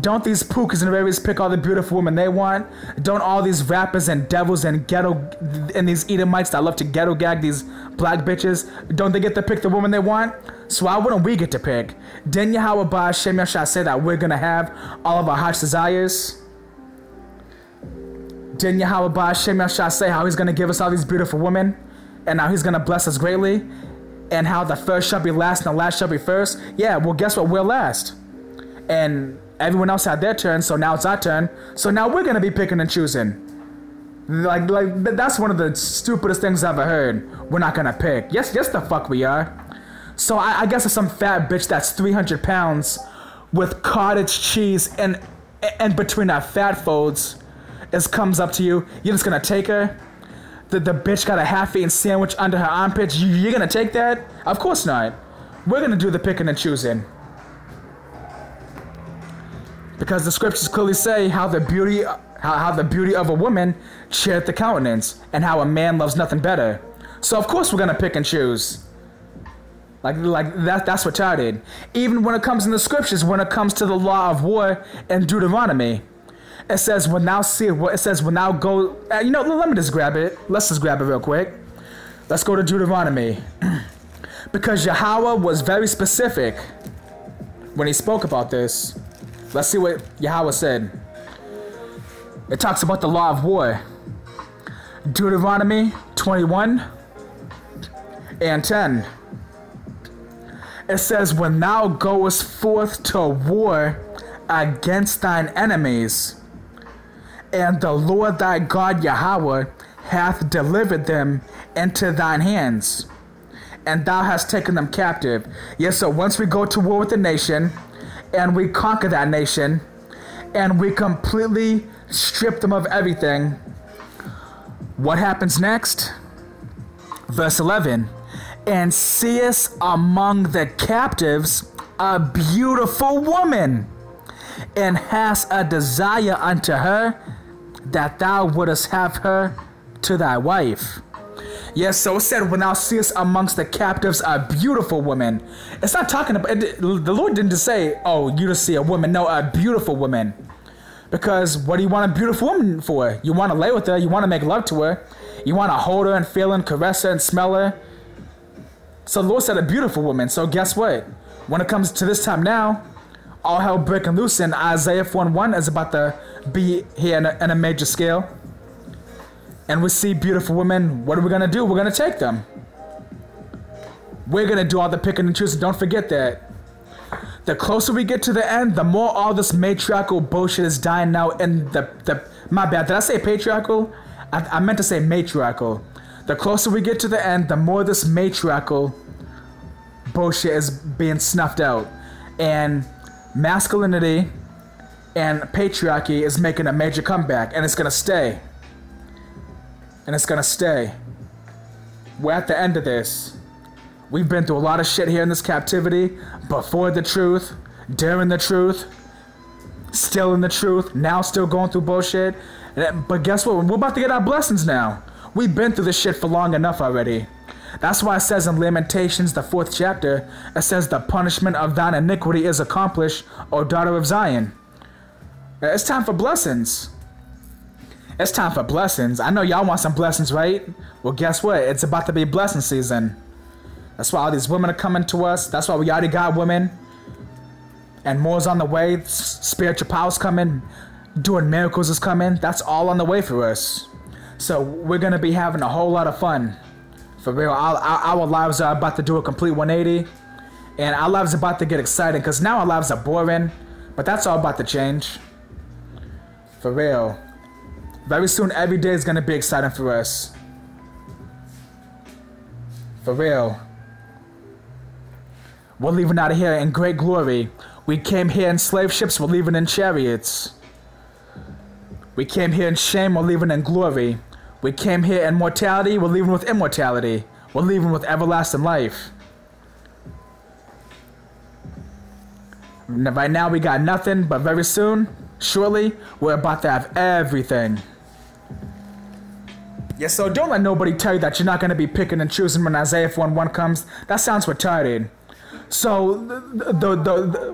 Don't these pookas and ravies pick all the beautiful women they want? Don't all these rappers and devils and ghetto and these Edomites that love to ghetto gag these black bitches, don't they get to pick the woman they want? So why wouldn't we get to pick? Didn't Yahweh Ba'Shem Yahshua say that we're gonna have all of our heart's desires? Didn't Yahweh Ba'Shem Yahshua say how he's gonna give us all these beautiful women? And how he's gonna bless us greatly? And how the first shall be last and the last shall be first? Yeah, well guess what, we're last. And everyone else had their turn, so now it's our turn. So now we're gonna be picking and choosing. Like that's one of the stupidest things I've ever heard. We're not gonna pick. Yes, the fuck we are. So I guess if some fat bitch that's 300 pounds with cottage cheese and between our fat folds comes up to you, you're just gonna take her? The bitch got a half-eaten sandwich under her armpits. You're gonna take that? Of course not. We're gonna do the picking and choosing. Because the scriptures clearly say how the beauty of a woman cheereth the countenance, and how a man loves nothing better. So of course we're gonna pick and choose. Like that's retarded. Even when it comes in the scriptures, when it comes to the law of war in Deuteronomy, it says when thou go. You know, let me just grab it. Let's just grab it real quick. Let's go to Deuteronomy, because Yahweh was very specific when he spoke about this. Let's see what Yahweh said. It talks about the law of war. Deuteronomy 21 and 10. It says, when thou goest forth to war against thine enemies, and the Lord thy God Yahweh hath delivered them into thine hands, and thou hast taken them captive. Yes, so once we go to war with the nation, and we conquer that nation, and we completely strip them of everything, what happens next? Verse 11, and seest among the captives a beautiful woman, and hast a desire unto her, that thou wouldest have her to thy wife. Yes, so it said, when thou seest amongst the captives a beautiful woman. It's not talking about, the Lord didn't just say, oh, you just see a woman. No, a beautiful woman. Because what do you want a beautiful woman for? You want to lay with her, you want to make love to her, you want to hold her and feel her and caress her and smell her. So the Lord said a beautiful woman. So guess what? When it comes to this time now, all hell breaking loose, and Isaiah 4:1 is about to be here in a major scale. And we see beautiful women. What are we gonna do? We're gonna take them. We're gonna do all the picking and choosing. Don't forget that. The closer we get to the end, the more all this matriarchal bullshit is dying out. And my bad, did I say patriarchal? I meant to say matriarchal. The closer we get to the end, the more this matriarchal bullshit is being snuffed out. And masculinity and patriarchy is making a major comeback, and it's gonna stay. And it's gonna stay. We're at the end of this. We've been through a lot of shit here in this captivity, before the truth, during the truth, still in the truth, now still going through bullshit. But guess what? We're about to get our blessings now. We've been through this shit for long enough already. That's why it says in Lamentations, the 4th chapter, it says the punishment of thine iniquity is accomplished, O daughter of Zion. It's time for blessings. It's time for blessings. I know y'all want some blessings, right? Well, guess what? It's about to be blessing season. That's why all these women are coming to us. That's why we already got women. And more's on the way. Spiritual powers coming. Doing miracles is coming. That's all on the way for us. So we're going to be having a whole lot of fun. For real. Our lives are about to do a complete 180. And our lives are about to get exciting. Because now our lives are boring. But that's all about to change. For real. Very soon every day is going to be exciting for us. For real. We're leaving out of here in great glory. We came here in slave ships, we're leaving in chariots. We came here in shame, we're leaving in glory. We came here in mortality, we're leaving with immortality. We're leaving with everlasting life. Right now we got nothing, but very soon, surely, we're about to have everything. Yeah, so don't let nobody tell you that you're not going to be picking and choosing when Isaiah 4:1 comes. That sounds retarded. So,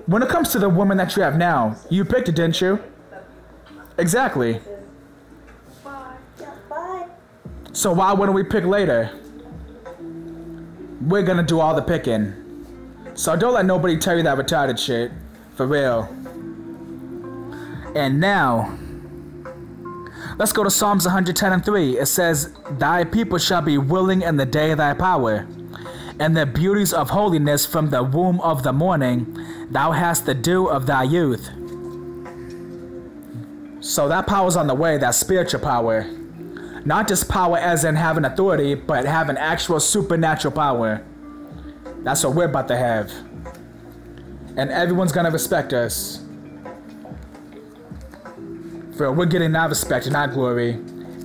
when it comes to the woman that you have now, you picked it, didn't you? Exactly. So why wouldn't we pick later? We're gonna do all the picking. So don't let nobody tell you that retarded shit. For real. And now, let's go to Psalms 110:3. It says, thy people shall be willing in the day of thy power. And the beauties of holiness from the womb of the morning, thou hast the dew of thy youth. So that power's on the way, that spiritual power. Not just power as in having authority, but having actual supernatural power. That's what we're about to have. And everyone's gonna respect us. For we're getting our respect and our glory.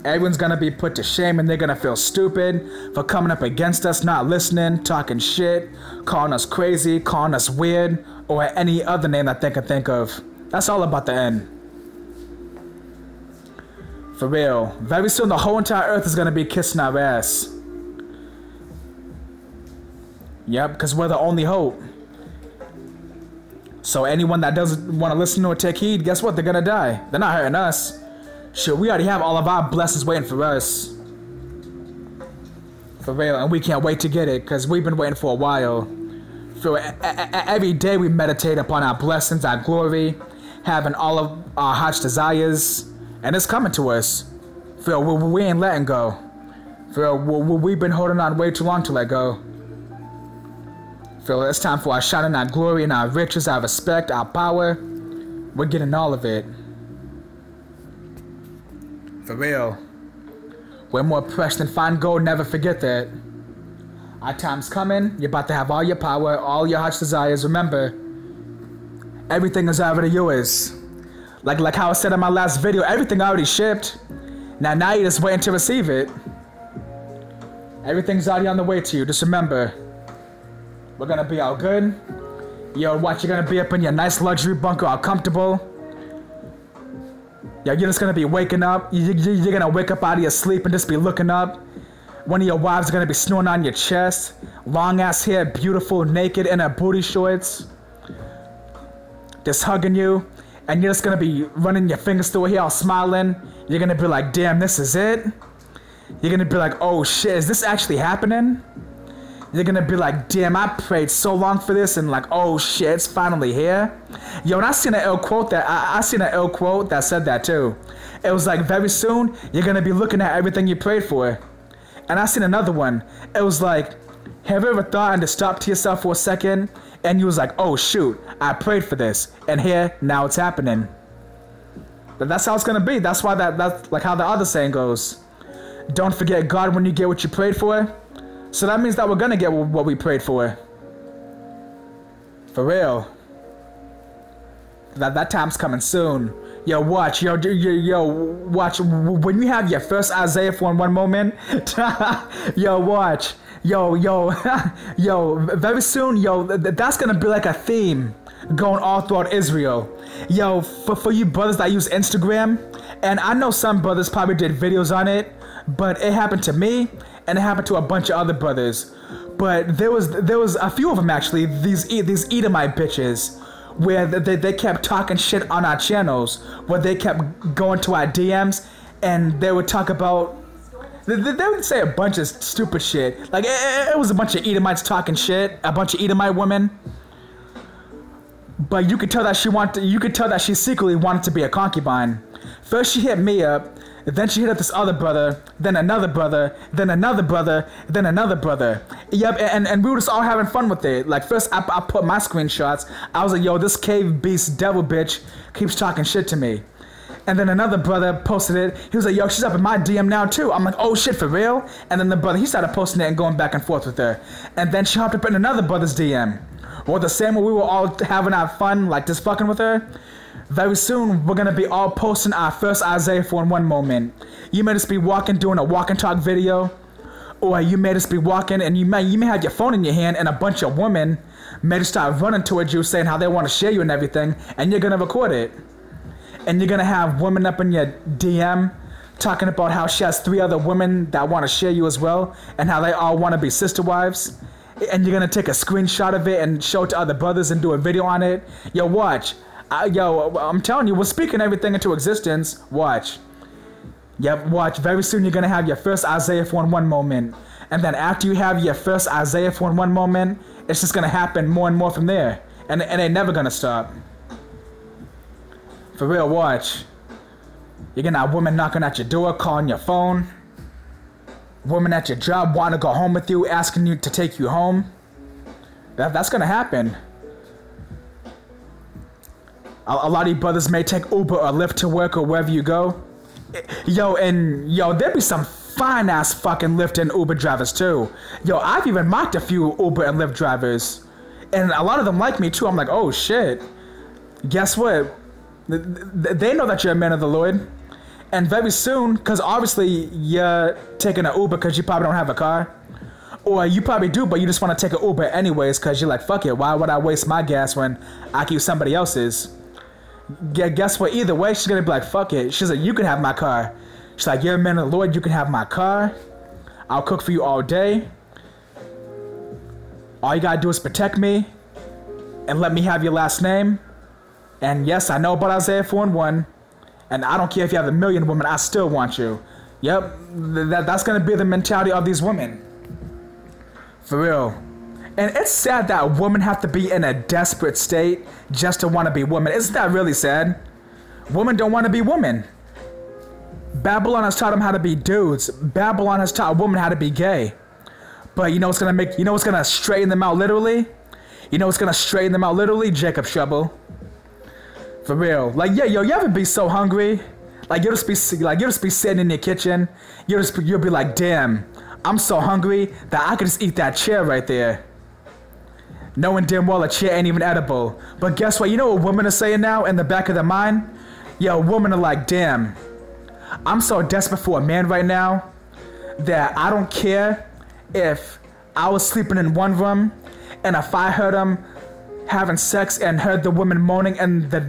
Everyone's gonna be put to shame and they're gonna feel stupid for coming up against us, not listening, talking shit, calling us crazy, calling us weird, or any other name that they can think of. That's all about the end. For real. Very soon the whole entire earth is gonna be kissing our ass. Yep, because we're the only hope. So anyone that doesn't want to listen or take heed, guess what? They're gonna die. They're not hurting us. Shit, we already have all of our blessings waiting for us. For real, and we can't wait to get it, because we've been waiting for a while. For every day we meditate upon our blessings, our glory, having all of our heart's desires, and it's coming to us. For real, we ain't letting go. For real, we've been holding on way too long to let go. For real, it's time for our shining, our glory, and our riches, our respect, our power. We're getting all of it. For real. We're more precious than fine gold, never forget that. Our time's coming, you're about to have all your power, all your heart's desires. Remember, everything is already yours. Like how I said in my last video, everything already shipped. Now you're just waiting to receive it. Everything's already on the way to you, just remember. We're gonna be all good. Yo, watch, you're gonna be up in your nice luxury bunker, all comfortable. Yo, you're just gonna be waking up. You're gonna wake up out of your sleep and just be looking up. One of your wives are gonna be snoring on your chest. Long ass hair, beautiful, naked in her booty shorts. Just hugging you. And you're just gonna be running your fingers through her hair, all smiling. You're gonna be like, damn, this is it? You're gonna be like, oh shit, is this actually happening? You're gonna be like, damn, I prayed so long for this, and like, oh shit, it's finally here. Yo, and I seen an ill quote that said that too. It was like, very soon you're gonna be looking at everything you prayed for. And I seen another one. It was like, have you ever thought and to stop to yourself for a second, and you was like, oh shoot, I prayed for this, and here now it's happening. But that's how it's gonna be. That's why that's like how the other saying goes. Don't forget God when you get what you prayed for. So that means that we're gonna get what we prayed for. For real. That time's coming soon. Yo, watch. Yo, watch. When you have your first Isaiah 4:1 moment, yo, watch. Yo, very soon, yo, that's gonna be like a theme going all throughout Israel. Yo, for you brothers that use Instagram, and I know some brothers probably did videos on it, but it happened to me, and it happened to a bunch of other brothers. But there was a few of them actually, these Edomite bitches, where they kept talking shit on our channels, where they kept going to our DMs, and they would talk about, they would say a bunch of stupid shit. Like, it was a bunch of Edomites talking shit, a bunch of Edomite women. But you could tell that she secretly wanted to be a concubine. First she hit me up, then she hit up this other brother, then another brother, then another brother, then another brother. Yep, and we were just all having fun with it. Like, first I put my screenshots. I was like, yo, this cave beast devil bitch keeps talking shit to me. And then another brother posted it. He was like, yo, she's up in my DM now too. I'm like, oh shit, for real? And then the brother, he started posting it and going back and forth with her. And then she hopped up in another brother's DM. Well, the same way we were all having our fun, like just fucking with her. Very soon, we're gonna be all posting our first Isaiah 4:1 moment. You may just be walking, doing a walk and talk video. Or you may just be walking and you may have your phone in your hand and a bunch of women may just start running towards you saying how they want to share you and everything, and you're gonna record it. And you're gonna have women up in your DM talking about how she has 3 other women that want to share you as well, and how they all want to be sister wives. And you're gonna take a screenshot of it and show it to other brothers and do a video on it. Yo, watch. I'm telling you, we're speaking everything into existence. Watch. Yep, watch. Very soon you're gonna have your first Isaiah 4:1 moment. And then after you have your first Isaiah 4:1 moment, it's just gonna happen more and more from there. And it ain't never gonna stop. For real, watch. You're gonna have women knocking at your door, calling your phone. Women at your job wanting to go home with you, asking you to take you home. That's gonna happen. A lot of you brothers may take Uber or Lyft to work or wherever you go. Yo, there'd be some fine ass fucking Lyft and Uber drivers too. Yo, I've even mocked a few Uber and Lyft drivers. And a lot of them like me too. I'm like, oh shit. Guess what? They know that you're a man of the Lord. And very soon, because obviously you're taking an Uber because you probably don't have a car. Or you probably do, but you just want to take an Uber anyways because you're like, fuck it, why would I waste my gas when I can use somebody else's? Guess what? Either way, she's going to be like, fuck it. She's like, you can have my car. She's like, you're a man of the Lord, you can have my car. I'll cook for you all day. All you got to do is protect me and let me have your last name. And yes, I know about Isaiah 4:1. And I don't care if you have 1,000,000 women, I still want you. Yep, that's gonna be the mentality of these women. For real. And it's sad that women have to be in a desperate state just to want to be women. Isn't that really sad? Women don't want to be women. Babylon has taught them how to be dudes. Babylon has taught women how to be gay. But you know what's gonna straighten them out literally? You know what's gonna straighten them out literally? Jacob Shovel. For real. Like, yeah, yo, you ever be so hungry? Like, you'll just be sitting in your kitchen. You'll be like, damn, I'm so hungry that I could just eat that chair right there. Knowing damn well a chair ain't even edible. But guess what? You know what women are saying now in the back of their mind? Yo, women are like, damn, I'm so desperate for a man right now that I don't care if I was sleeping in one room and if I heard him having sex and heard the woman moaning in the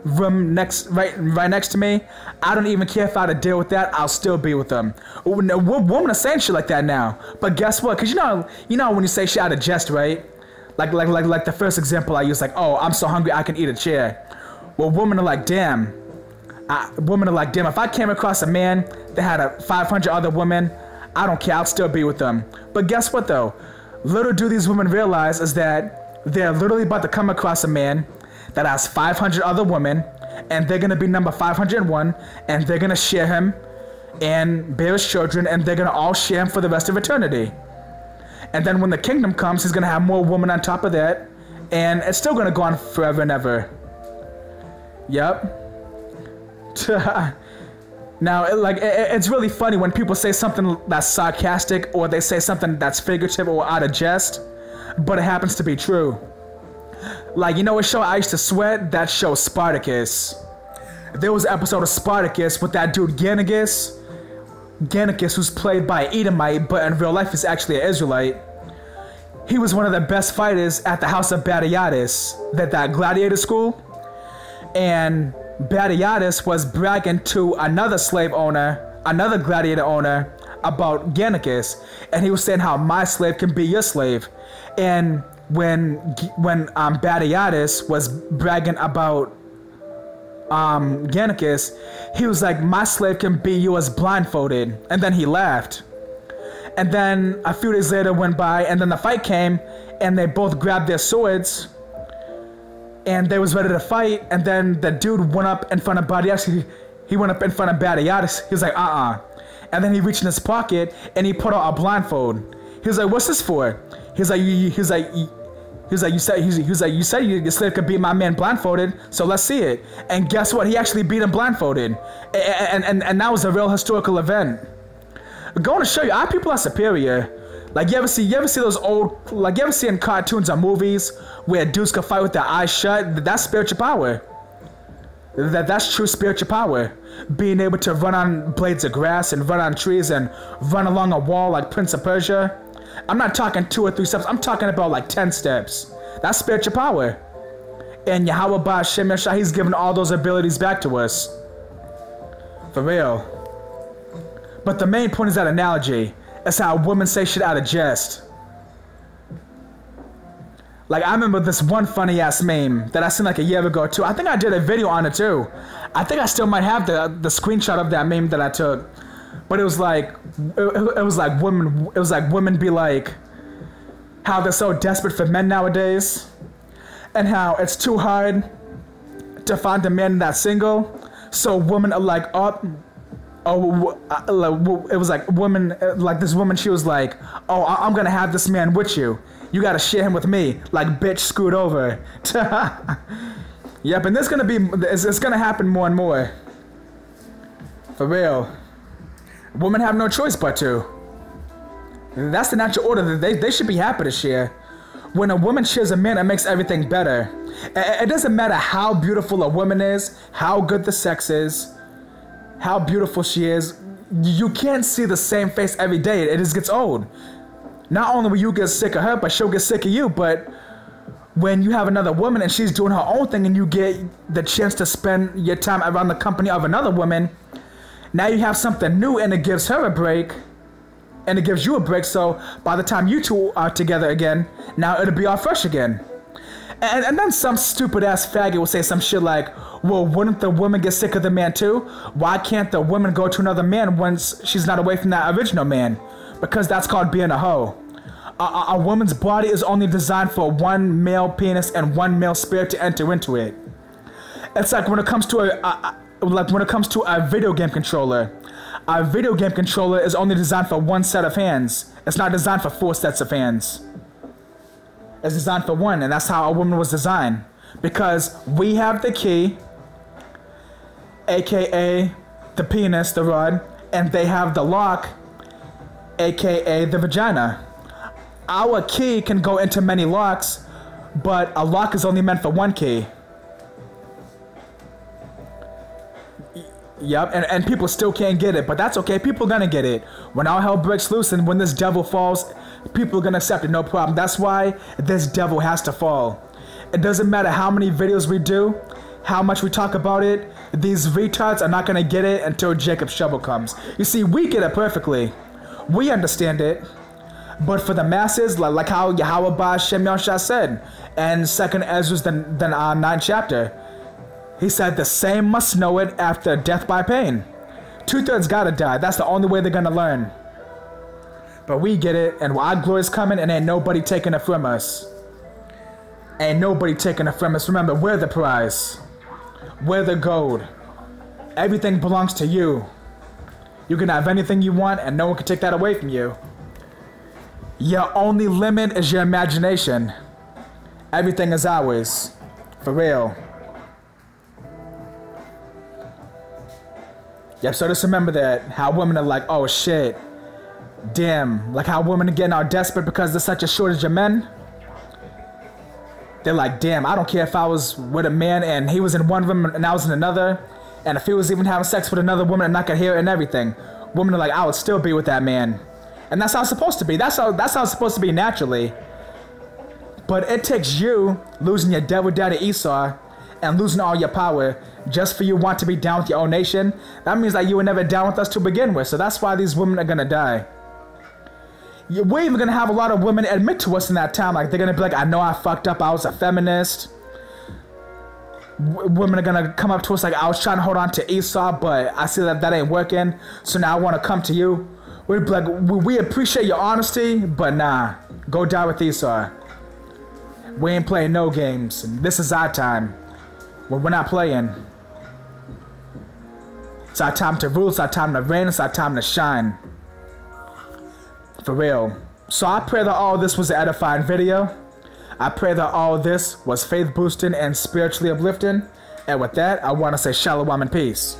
room right next to me, I don't even care if I had to deal with that. I'll still be with them. Women are saying shit like that now. But guess what? Because you know when you say shit out of jest, right? Like the first example I used, like, oh, I'm so hungry I can eat a chair. Well, women are like, damn. If I came across a man that had 500 other women, I don't care. I'll still be with them. But guess what though? Little do these women realize is that they're literally about to come across a man that has 500 other women, and they're going to be number 501, and they're going to share him and bear his children, and they're going to all share him for the rest of eternity. And then when the kingdom comes, he's going to have more women on top of that, and it's still going to go on forever and ever. Yep. Now, it's really funny when people say something that's sarcastic, or they say something that's figurative or out of jest, but it happens to be true. Like, you know what show I used to sweat? That show Spartacus. There was an episode of Spartacus with that dude Gannicus, who's played by Edomite, but in real life he's actually an Israelite. he was one of the best fighters at the House of Batiatus, that gladiator school. And Batiatus was bragging to another slave owner, another gladiator owner, about Gannicus, and he was saying how my slave can be your slave. And when Batiatus was bragging about Gannicus, he was like, my slave can be yours blindfolded. And then he laughed. And then a few days later went by, and then the fight came, and they both grabbed their swords, and they was ready to fight. And then the dude went up in front of Batiatus. He went up in front of Batiatus. He was like, And then he reached in his pocket and he put out a blindfold. He was like, what's this for? He was like, you said your slave could beat my man blindfolded, so let's see it. And guess what? He actually beat him blindfolded. And that was a real historical event. Going to show you, our people are superior. Like, you ever see those old, like, you ever see in cartoons or movies where dudes can fight with their eyes shut? That's spiritual power. That's true spiritual power. Being able to run on blades of grass and run on trees and run along a wall like Prince of Persia. I'm not talking 2 or 3 steps. I'm talking about like 10 steps. That's spiritual power. And Yahweh Ba'Shem Yeshua, he's given all those abilities back to us. For real. But the main point is that analogy. It's how women say shit out of jest. Like, I remember this one funny ass meme that I seen like a year ago too. I think I did a video on it too. I think I still might have the screenshot of that meme that I took. But it was like women be like how they're so desperate for men nowadays, and how it's too hard to find a man that's single. So women are like, it was like women, like this woman, she was like, oh, I'm gonna have this man with you. You gotta share him with me. Like, bitch, scoot over. Yep, and it's gonna happen more and more. For real. Women have no choice but to. That's the natural order. They should be happy to share. When a woman shares a man, it makes everything better. It doesn't matter how beautiful a woman is, how good the sex is, how beautiful she is. You can't see the same face every day. It just gets old. Not only will you get sick of her, but she'll get sick of you. But when you have another woman and she's doing her own thing and you get the chance to spend your time around the company of another woman, now you have something new, and it gives her a break. And it gives you a break, so by the time you two are together again, now it'll be all fresh again. And then some stupid ass faggot will say some shit like, well, wouldn't the woman get sick of the man too? Why can't the woman go to another man once she's not away from that original man? Because that's called being a hoe. A woman's body is only designed for one male penis and one male spirit to enter into it. It's like when it comes to a video game controller. A video game controller is only designed for one set of hands. It's not designed for 4 sets of hands. It's designed for one, and that's how a woman was designed. Because we have the key, aka the penis, the rod, and they have the lock, aka the vagina. Our key can go into many locks, but a lock is only meant for one key. Yep, and people still can't get it, but that's okay. People are gonna get it. When all hell breaks loose and when this devil falls, people are gonna accept it, no problem. That's why this devil has to fall. It doesn't matter how many videos we do, how much we talk about it, these retards are not gonna get it until Jacob's shovel comes. You see, we get it perfectly. We understand it. But for the masses, like how Yahweh Ba'Shem Yahshua said in 2nd Ezra's the 9th chapter, he said the same must know it after death by pain. 2/3 gotta die. That's the only way they're gonna learn. But we get it, and our glory's coming, and ain't nobody taking it from us. Ain't nobody taking it from us. Remember, we're the prize. We're the gold. Everything belongs to you. You can have anything you want, and no one can take that away from you. Your only limit is your imagination. Everything is ours. For real. Yep, so just remember that. How women are like, oh shit. Damn. Like how women are getting all desperate because there's such a shortage of men. They're like, damn, I don't care if I was with a man and he was in one room and I was in another. And if he was even having sex with another woman and I could hear it and everything. Women are like, I would still be with that man. And that's how it's supposed to be. That's how it's supposed to be naturally. But it takes you losing your devil daddy Esau and losing all your power just for you want to be down with your own nation. That means that you were never down with us to begin with. So that's why these women are gonna die. We're even gonna have a lot of women admit to us in that time. Like, they're gonna be like, I know I fucked up, I was a feminist. Women are gonna come up to us like, I was trying to hold on to Esau, but I see that ain't working, so now I want to come to you. We'd be like, we appreciate your honesty, but nah, go die with Esau. We ain't playing no games. This is our time. We're not playing. It's our time to rule, it's our time to reign, it's our time to shine. For real. So I pray that all this was an edifying video. I pray that all this was faith boosting and spiritually uplifting. And with that, I want to say shalom and peace.